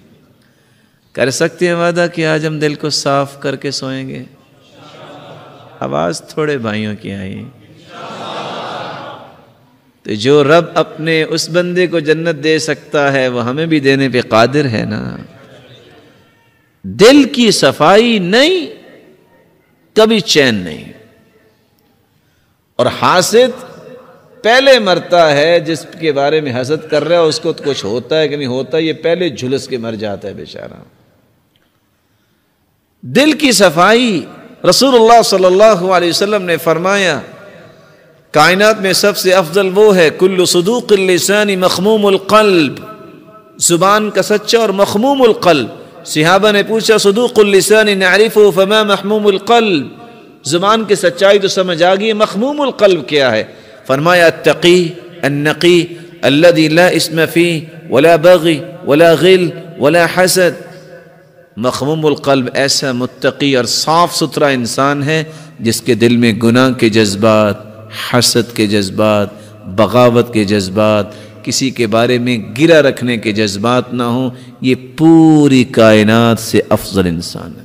کر سکتے ہیں وعدہ کہ آج ہم دل کو صاف کر کے سوئیں گے؟ آواز تھوڑے بھائیوں کی آئی۔ تو جو رب اپنے اس بندے کو جنت دے سکتا ہے وہ ہمیں بھی دینے پہ قادر ہے نا۔ دل کی صفائی نہیں، کبھی چین نہیں۔ اور حاسد پہلے مرتا ہے، جس کے بارے میں حسد کر رہا ہے اس کو کچھ ہوتا ہے کہ نہیں ہوتا، یہ پہلے جھلس کے مر جاتا ہے بیچارہ۔ دل کی صفائی، رسول اللہ صلی اللہ علیہ وسلم نے فرمایا کائنات میں سب سے افضل وہ ہے کل صدوق اللسان مخموم القلب، زبان کا سچا اور مخموم القلب۔ صحابہ نے پوچھا صدوق اللسان نعرفه فما محموم القلب، زبان کی سچائی تو سمجھ آ گئی، مخموم القلب کیا ہے؟ فرمایا التقی النقی الذي لا اسم فيه ولا بغي ولا غل ولا حسد۔ مخموم القلب ایسا متقی اور صاف ستھرا انسان ہے جس کے دل میں گناہ کے جذبات، حسد کے جذبات، بغاوت کے جذبات، کسی کے بارے میں گرہ رکھنے کے جذبات نہ ہوں۔ یہ پوری کائنات سے افضل انسان ہے۔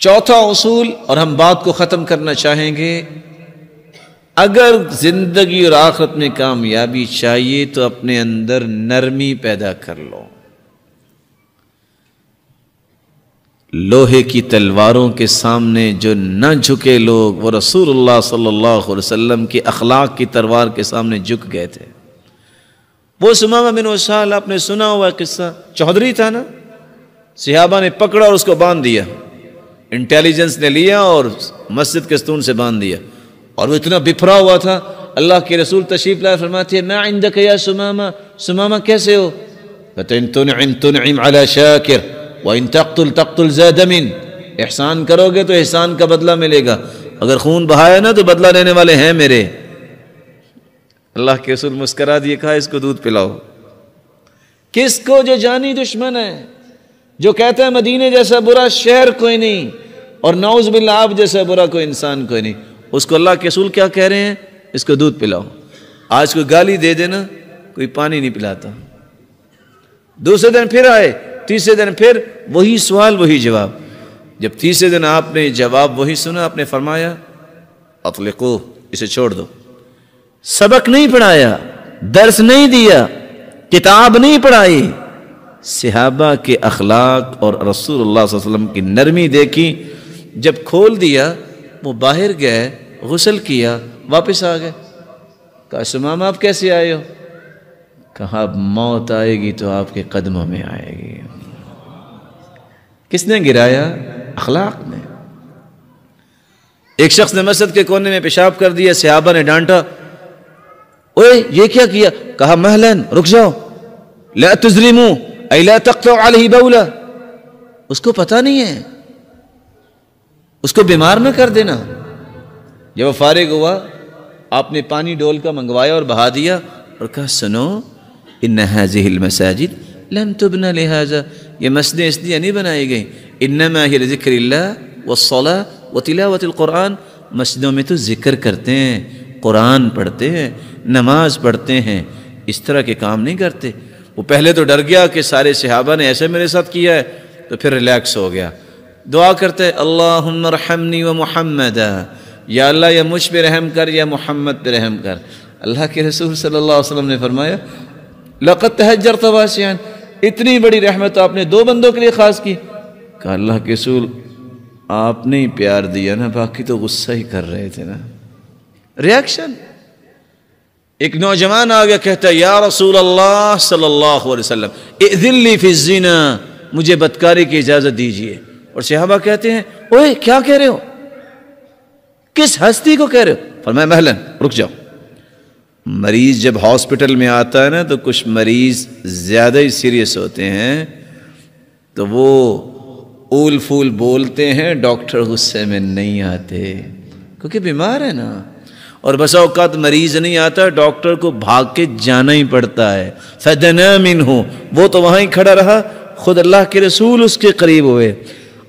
چوتھا اصول، اور ہم بات کو ختم کرنا چاہیں گے، اگر زندگی اور آخرت میں کامیابی چاہیے تو اپنے اندر نرمی پیدا کر لو۔ لوہے کی تلواروں کے سامنے جو نہ جھکے لوگ، وہ رسول اللہ صلی اللہ علیہ وسلم کی اخلاق کی تلوار کے سامنے جھک گئے تھے۔ وہ سمامہ بن اسال، آپ نے سنا ہوا قصہ، چودھری تھا نا، صحابہ نے پکڑا اور اس کو باندھ دیا، انٹیلیجنس نے لیا اور مسجد کے ستون سے باندھ دیا، اور وہ اتنا بپھرا ہوا تھا۔ اللہ کے رسول تشریف لائے، فرماتے ہیں ما عندک یا سمامہ، سمامہ کیسے ہو؟ کہتے ہیں تنعم تنعم علی شاکر وَإِن تَقْتُلْ تَقْتُلْ ذَا دَمٍ، احسان کرو گے تو احسان کا بدلہ ملے گا، اگر خون بہایا نا تو بدلہ لینے والے ہیں میرے۔ اللہ کے رسول مسکرا دیے، کہا اس کو دودھ پلاؤ۔ کس کو؟ جو جانی دشمن ہے، جو کہتا ہے مدینے جیسا برا شہر کوئی نہیں، اور نعوذ باللہ آپ جیسا برا کوئی انسان کوئی نہیں، اس کو اللہ کے رسول کیا کہہ رہے ہیں؟ اس کو دودھ پلاؤ۔ آج کوئی گالی دے دینا، کوئی پانی نہیں پلاتا، دوسرے دن پھر آئے، تیسرے دن پھر وہی سوال وہی جواب۔ جب تیسرے دن آپ نے جواب وہی سنا، آپ نے فرمایا اطلقوہ، اسے چھوڑ دو۔ سبق نہیں پڑھایا، درس نہیں دیا، کتاب نہیں پڑھائی، صحابہ کے اخلاق اور رسول اللہ صلی اللہ علیہ وسلم کی نرمی دیکھی۔ جب کھول دیا، وہ باہر گئے، غسل کیا، واپس آ گئے۔ کہا سمامہ آپ کیسے آئے ہو؟ کہا موت آئے گی تو آپ کے قدموں میں آئے گی۔ کس نے گرایا؟ اخلاق نے۔ ایک شخص نے مسجد کے کونے میں پیشاب کر دیا، صحابہ نے ڈانٹا، اوے یہ کیا کیا؟ کہا مہلن، رک جاؤ، لا تظلموا اے لا تقطعوا علیہ بولا، اس کو پتہ نہیں ہے، اس کو بیمار نہ کر دینا۔ جب وہ فارغ ہوا، آپ نے پانی ڈول کا منگوایا اور بہا دیا، اور کہا سنو ان هذه المساجد لم تبنى لهذا، یہ مسجدیں اس لیے نہیں بنائی گئیں، انما هي لذکر اللہ والصلاة وتلاوة القرآن، مسجدوں میں تو ذکر کرتے ہیں، قرآن پڑھتے ہیں، نماز پڑھتے ہیں، اس طرح کے کام نہیں کرتے۔ وہ پہلے تو ڈر گیا کہ سارے صحابہ نے ایسے میرے ساتھ کیا ہے، تو پھر ریلیکس ہو گیا، دعا کرتے اللہم ارحمنی و محمد، یا اللہ یا مجھ پہ رحم کر یا محمد پہ رحم کر۔ اللہ کے رسول صلی اللہ علیہ وسلم نے فرمایا لقد تہجرت واسعا، اتنی بڑی رحمت آپ نے دو بندوں کے لیے خاص کی۔ کہا اللہ کے رسول آپ نے ہی پیار دیا نا، باقی تو غصہ ہی کر رہے تھے نا۔ ریاکشن۔ ایک نوجوان آ گیا، کہتا ہے یا رسول اللہ صلی اللہ علیہ وسلم اذن لی فی الزنا، مجھے بدکاری کی اجازت دیجیے۔ اور صحابہ کہتے ہیں اوے کیا کہہ رہے ہو، کس ہستی کو کہہ رہے ہو؟ فرمایا مہلن، رک جاؤ۔ مریض جب ہاسپٹل میں آتا ہے نا تو کچھ مریض زیادہ ہی سیریس ہوتے ہیں، تو وہ اول فول بولتے ہیں، ڈاکٹر غصے میں نہیں آتے کیونکہ بیمار ہے نا، اور بسا اوقات مریض نہیں آتا، ڈاکٹر کو بھاگ کے جانا ہی پڑتا ہے۔ فَدَنَا مِنْهُ، وہ تو وہاں ہی کھڑا رہا، خود اللہ کے رسول اس کے قریب ہوئے،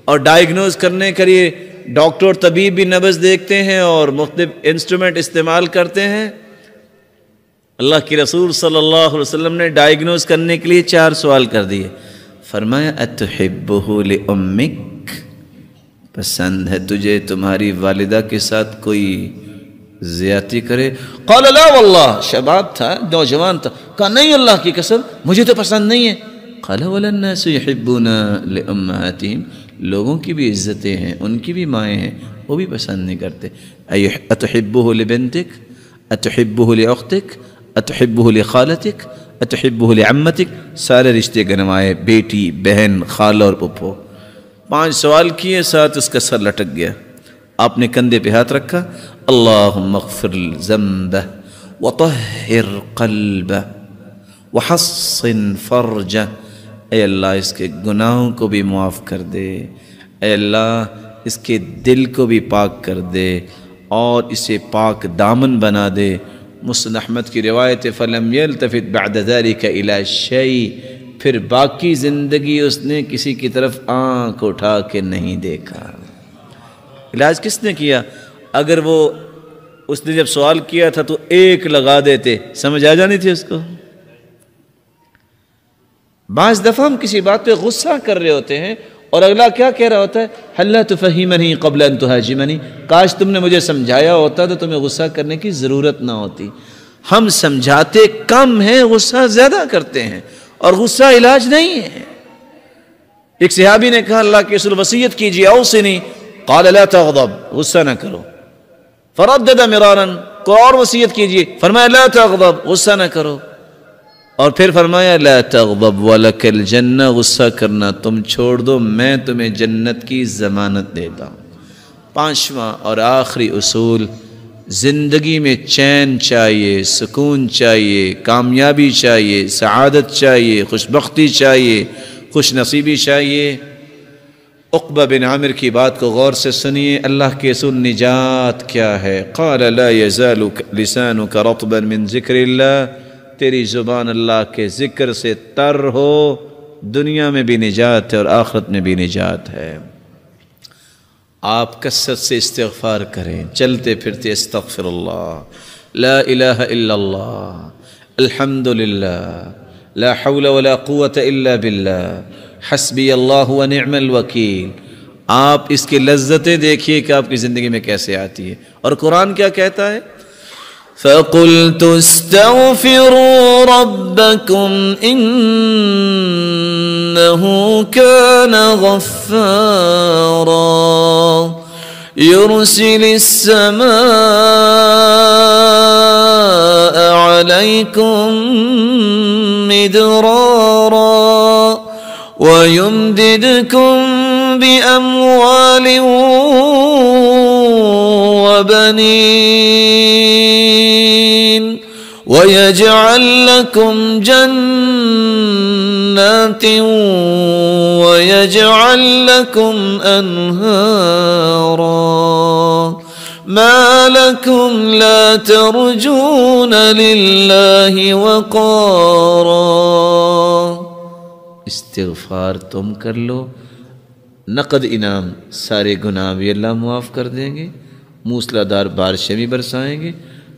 اور ڈائیگنوز کرنے کے لیے ڈاکٹر طبیب بھی نبض دیکھتے ہیں اور مختلف انسٹرومنٹ استعمال کرتے ہیں۔ اللہ کے رسول صلی اللہ علیہ وسلم نے ڈائیگنوز کرنے کے لیے 4 سوال کر دیے۔ فرمایا اتحبہ لأمک، پسند ہے تجھے تمہاری والدہ کے ساتھ کوئی زیادتی کرے؟ قال لا واللہ، شباب تھا، نوجوان تھا، کہا نہیں اللہ کی قسم مجھے تو پسند نہیں ہے۔ قال ولا الناس يحبون لأمهاتهم، لوگوں کی بھی عزتیں ہیں، ان کی بھی مائیں ہیں، وہ بھی پسند نہیں کرتے۔ اتحبہ لبنتک، اتحبہ لأختک، اتحبہ لخالتک، اتحبہ لعمتک، سارے رشتے گنوائے، بیٹی، بہن، خالہ اور پھپھو۔ 5 سوال کیے، ساتھ اس کا سر لٹک گیا۔ آپ نے کندھے پہ ہاتھ رکھا اللہم اغفر ذنبہ وطہر قلبہ وحصن فرجہ، اے اللہ اس کے گناہوں کو بھی معاف کر دے، اے اللہ اس کے دل کو بھی پاک کر دے اور اسے پاک دامن بنا دے۔ مسند احمد کی روایت فَلَمْ يَلْتَفِتْ بَعْدَ ذَلِكَ إِلَى شَيْءٍ، پھر باقی زندگی اس نے کسی کی طرف آنکھ اٹھا کے نہیں دیکھا۔ علاج کس نے کیا؟ اگر وہ اس نے جب سوال کیا تھا تو ایک لگا دیتے، سمجھ آ جانی تھی اس کو۔ بعض دفعہ ہم کسی بات پہ غصہ کر رہے ہوتے ہیں اور اگلا کیا کہہ رہا ہوتا ہے؟ حَلَّا تُفَهِّمَنِي قَبْلَ أَن تُهَاجِمَنِي، کاش تم نے مجھے سمجھایا ہوتا تو تمہیں غصہ کرنے کی ضرورت نہ ہوتی۔ ہم سمجھاتے کم ہیں، غصہ زیادہ کرتے ہیں، اور غصہ علاج نہیں ہے۔ ایک صحابی نے کہا اللہ کے رسول وصیت کیجیے، اوصنی، قال لا تغضب، غصہ نہ کرو۔ فردد مرارا، کو اور وصیت کیجیے، فرمایا لا تغضب، غصہ نہ کرو۔ اور پھر فرمایا لا تغضب ولک الجنہ، غصہ کرنا تم چھوڑ دو، میں تمہیں جنت کی ضمانت دیتا ہوں۔ پانچواں اور آخری اصول، زندگی میں چین چاہیے، سکون چاہیے، کامیابی چاہیے، سعادت چاہیے، خوش بختی چاہیے، خوش نصیبی چاہیے۔ عقبہ بن عامر کی بات کو غور سے سنیے، اللہ کے رسول نجات کیا ہے؟ قال لا يزال لسانك رطبا من ذکر اللہ، تیری زبان اللہ کے ذکر سے تر ہو، دنیا میں بھی نجات ہے اور آخرت میں بھی نجات ہے۔ آپ کثرت سے استغفار کریں، چلتے پھرتے استغفر اللہ، لا الہ الا اللہ، الحمدللہ، لا حول ولا قوة الا باللہ، حسبی اللہ ونعم الوکیل۔ آپ اس کی لذتیں دیکھیے کہ آپ کی زندگی میں کیسے آتی ہے۔ اور قرآن کیا کہتا ہے؟ فَقُلْتُ اسْتَغْفِرُوا رَبَّكُمْ إِنَّهُ كَانَ غَفَّارًا يُرْسِلِ السَّمَاءَ عَلَيْكُمْ مِدْرَارًا وَيُمْدِدْكُمْ بِأَمْوَالٍ وَبَنِينَ وَيَجْعَلْ لَكُمْ جَنَّاتٍ وَيَجْعَلْ لَكُمْ أَنْهَارًا مَا لَكُمْ لَا تَرْجُونَ لِلَّهِ وَقَارًا۔ استغفار تم کر لو، نقد انعام، سارے گناہ بھی اللہ معاف کر دیں گے، موسلادھار بارشیں بھی برسائیں گے،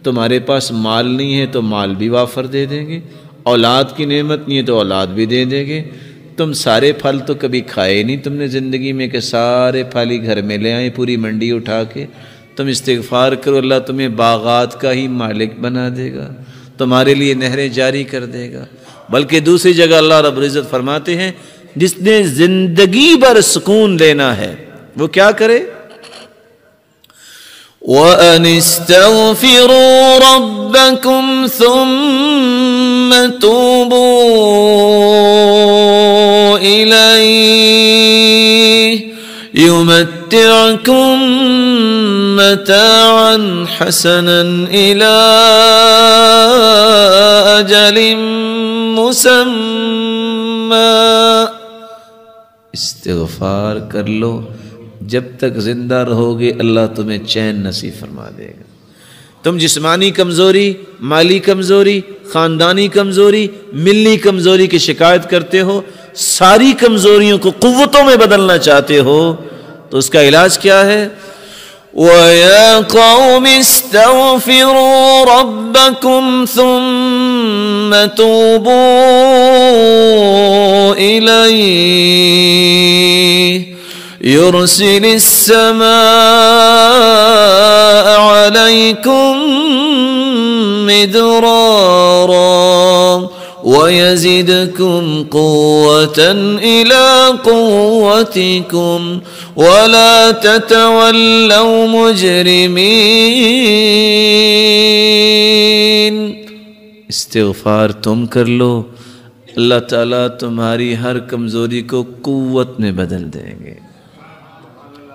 تمہارے پاس مال نہیں ہے تو مال بھی وافر دے دیں گے، اولاد کی نعمت نہیں ہے تو اولاد بھی دے دیں گے۔ تم سارے پھل تو کبھی کھائے نہیں تم نے زندگی میں کہ سارے پھل ہی گھر میں لے آئیں پوری منڈی اٹھا کے۔ تم استغفار کرو، اللہ تمہیں باغات کا ہی مالک بنا دے گا، تمہارے لیے نہریں جاری کر دے گا۔ بلکہ دوسری جگہ اللہ رب العزت فرماتے ہیں جس نے زندگی بھر سکون لینا ہے وہ کیا کرے؟ وَأَنِ اسْتَغْفِرُوا رَبَّكُمْ ثُمَّ تُوبُوا إِلَيْهِ يُمَتِّعْكُمْ مَتَاعًا حَسَنًا إِلَىٰ أَجَلٍ مُّسَمًّى۔ استغفار کر لو، جب تک زندہ رہو گے اللہ تمہیں چین نصیب فرما دے گا۔ تم جسمانی کمزوری، مالی کمزوری، خاندانی کمزوری، ملی کمزوری کی شکایت کرتے ہو، ساری کمزوریوں کو قوتوں میں بدلنا چاہتے ہو تو اس کا علاج کیا ہے؟ وَيَا قَوْمِ اسْتَغْفِرُوا رَبَّكُمْ ثُمَّ تُوبُوا إِلَيْهِ يُرْسِلِ السَّمَاءَ عَلَيْكُمْ مِدْرَارًا وَيَزِدْكُمْ قُوَّةً إِلَىٰ قُوَّتِكُمْ وَلَا تَتَوَلَّوْا مُجْرِمِينَ۔ استغفار تم کر لو، اللہ تعالیٰ تمہاری ہر کمزوری کو قوت میں بدل دیں گے۔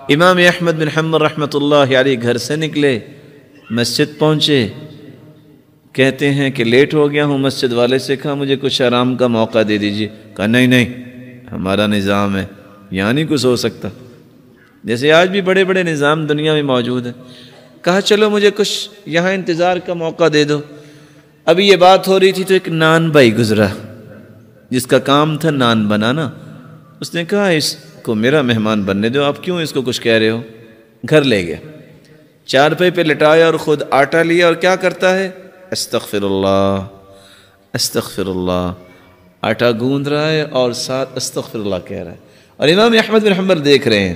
امام احمد بن حنبل رحمۃ اللہ علیہ گھر سے نکلے، مسجد پہنچے، کہتے ہیں کہ لیٹ ہو گیا ہوں، مسجد والے سے کہا مجھے کچھ آرام کا موقع دے دیجیے، کہا نہیں نہیں ہمارا نظام ہے، یہاں نہیں کچھ ہو سکتا، جیسے آج بھی بڑے بڑے نظام دنیا میں موجود ہیں۔ کہا چلو مجھے کچھ یہاں انتظار کا موقع دے دو۔ ابھی یہ بات ہو رہی تھی تو ایک نان بھائی گزرا جس کا کام تھا نان بنانا، اس نے کہا اس کو میرا مہمان بننے دو، آپ کیوں اس کو کچھ کہہ رہے ہو؟ گھر لے گیا، چارپائی پہ لٹایا اور خود آٹا لیا اور کیا کرتا ہے؟ استغفر اللہ استغفر اللہ، آٹا گوندھ رہا ہے اور ساتھ استغفر اللہ کہہ رہا ہے۔ اور امام احمد بن حنبل دیکھ رہے ہیں،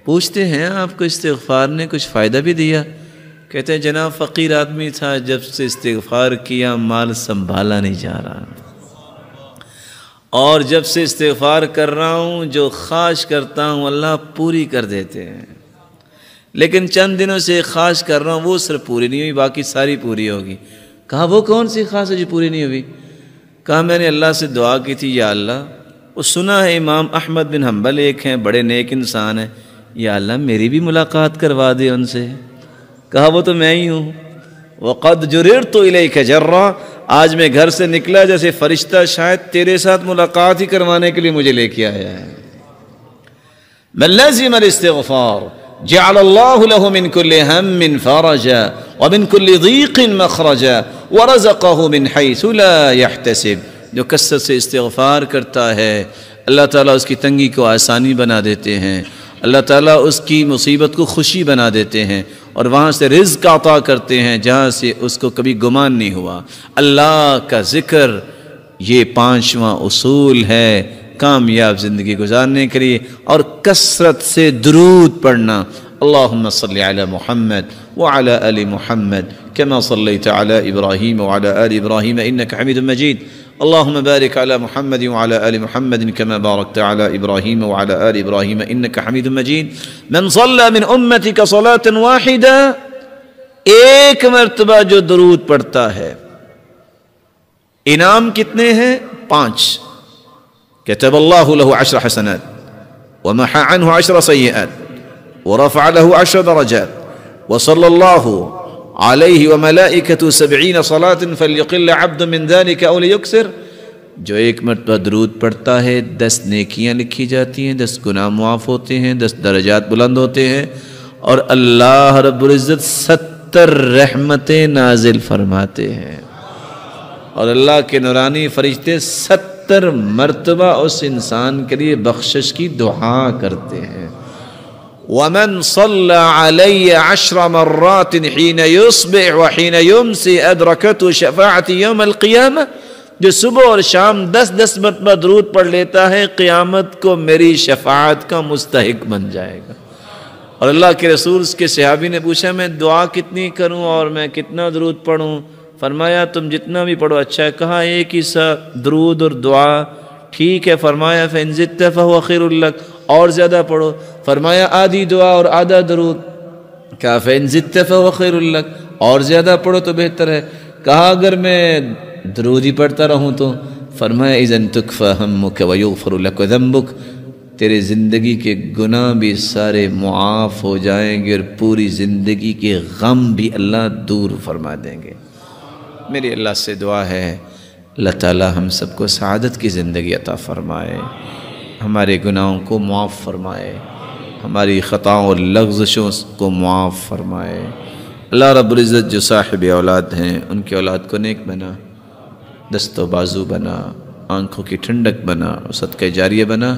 پوچھتے ہیں آپ کو استغفار نے کچھ فائدہ بھی دیا؟ کہتے ہیں جناب فقیر آدمی تھا، جب سے استغفار کیا مال سنبھالا نہیں جا رہا، اور جب سے استغفار کر رہا ہوں جو خواہش کرتا ہوں اللہ پوری کر دیتے ہیں، لیکن چند دنوں سے خواہش کر رہا ہوں وہ صرف پوری نہیں ہوئی، باقی ساری پوری ہوگی۔ کہا وہ کون سی خواہش ہے جو پوری نہیں ہوئی؟ کہا میں نے اللہ سے دعا کی تھی، یا اللہ، وہ سنا ہے امام احمد بن حنبل ایک ہیں بڑے نیک انسان ہیں، یا اللہ میری بھی ملاقات کروا دے ان سے۔ کہا وہ تو میں ہی ہوں۔ وَقَدْ جُرِرْتُ إِلَيْكَ جَرًّا، آج میں گھر سے نکلا جیسے فرشتہ شاید تیرے ساتھ ملاقات ہی کروانے کے لیے مجھے لے کے آیا ہے۔ مَنْ لَزِمَ الْإِسْتِغْفَارَ جَعَلَ اللَّهُ لَهُ مِنْ كُلِّ هَمٍّ فَرَجًا وَمِنْ كُلِّ ضِيقٍ مَخْرَجًا وَرَزَقَهُ مِنْ حَيْثُ لَا يَحْتَسِبُ، جو کثرت سے استغفار کرتا ہے اللہ تعالیٰ اس کی تنگی کو آسانی بنا دیتے ہیں، اللہ تعالیٰ اس کی مصیبت کو خوشی بنا دیتے ہیں، اور وہاں سے رزق عطا کرتے ہیں جہاں سے اس کو کبھی گمان نہیں ہوا۔ اللہ کا ذکر یہ پانچواں اصول ہے کامیاب زندگی گزارنے کے لیے، اور کثرت سے درود پڑھنا۔ اللہم صلی علی محمد وعلی آل محمد کما صلیت علی ابراہیم وعلی آل ابراہیم انک حمید مجید، اللہم بارک علی محمد وعلی آل محمد کما بارکت علی ابراہیم وعلی آل ابراہیم انک حمید مجید۔ من صلی من امتک صلاة واحدہ، ایک مرتبہ جو درود پڑھتا ہے، انعام کتنے ہیں؟ 5۔ كتب الله له 10 حسنات ومحى عنه 10 سيئات ورفع له 10 درجات وصلى الله عليه وملائكته 70 صلاة فليقل عبد من ذلك أو ليكثر، جو ایک مرتبہ درود پڑھتا ہے 10 نیکیاں لکھی جاتی ہیں، 10 گناہ معاف ہوتے ہیں، 10 درجات بلند ہوتے ہیں، اور اللہ رب العزت 70 رحمتیں نازل فرماتے ہیں، اور اللہ کے نورانی فرشتے 70 مرتبہ اس انسان کے لیے بخشش کی دعا کرتے ہیں۔ وَمَنْ صَلَّى عَلَيَّ 10 مرات حين يصبح وحين يمسي أدركته شفاعتي يوم القيامة، جو صبح اور شام 10 مرتبہ درود پڑھ لیتا ہے قیامت کو میری شفاعت کا مستحق بن جائے گا۔ اور اللہ کے رسول اس کے صحابی نے پوچھا میں دعا کتنی کروں اور میں کتنا درود پڑھوں؟ فرمایا تم جتنا بھی پڑھو اچھا ہے۔ کہا ایک ہی سا درود اور دعا ٹھیک ہے؟ فرمایا فَإِن زِدْتَ فَهُوَ خَيْرٌ لَكَ، اور زیادہ پڑھو۔ فرمایا آدھی دعا اور آدھا درود۔ کہا فَإِن زِدْتَ فَهُوَ خَيْرٌ لَكَ، اور زیادہ پڑھو تو بہتر ہے۔ کہا اگر میں درود ہی پڑھتا رہوں تو؟ فرمایا اِذًا تُكْفَى هَمُّكَ وَيُغْفَرُ لَكَ ذَنبُكَ، تیرے زندگی کے گناہ بھی سارے معاف ہو جائیں گے اور پوری زندگی کے غم بھی اللہ دور فرما دیں گے۔ میری اللہ سے دعا ہے اللہ تعالی ہم سب کو سعادت کی زندگی عطا فرمائے، ہمارے گناہوں کو معاف فرمائے، ہماری خطاؤں اور لغزشوں کو معاف فرمائے۔ اللہ رب العزت جو صاحب اولاد ہیں ان کی اولاد کو نیک بنا، دست و بازو بنا، آنکھوں کی ٹھنڈک بنا، صدقہ جاریہ بنا۔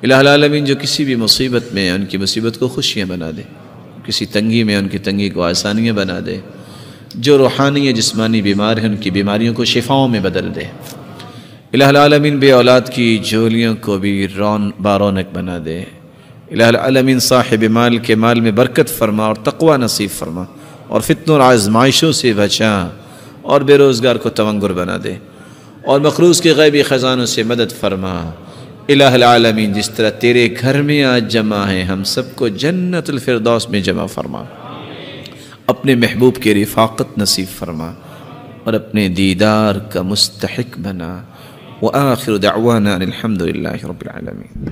الہ العالمین جو کسی بھی مصیبت میں ان کی مصیبت کو خوشیاں بنا دے، کسی تنگی میں ان کی تنگی کو آسانیاں بنا دے، جو روحانی یا جسمانی بیمار ہیں ان کی بیماریوں کو شفاؤں میں بدل دے۔ الہ العالمین بے اولاد کی جھولیوں کو بھی بارونق بنا دے۔ الہ العالمین صاحب مال کے مال میں برکت فرما اور تقوی نصیب فرما، اور فتنوں اور آزمائشوں سے بچا، اور بے روزگار کو تونگر بنا دے، اور مقروض کے غیبی خزانوں سے مدد فرما۔ الہ العالمین جس طرح تیرے گھر میں آج جمع ہیں ہم سب کو جنت الفردوس میں جمع فرما، اپنے محبوب کی رفاقت نصیب فرما، اور اپنے دیدار کا مستحق بنا۔ وآخر دعوانا الحمد للہ رب العالمین۔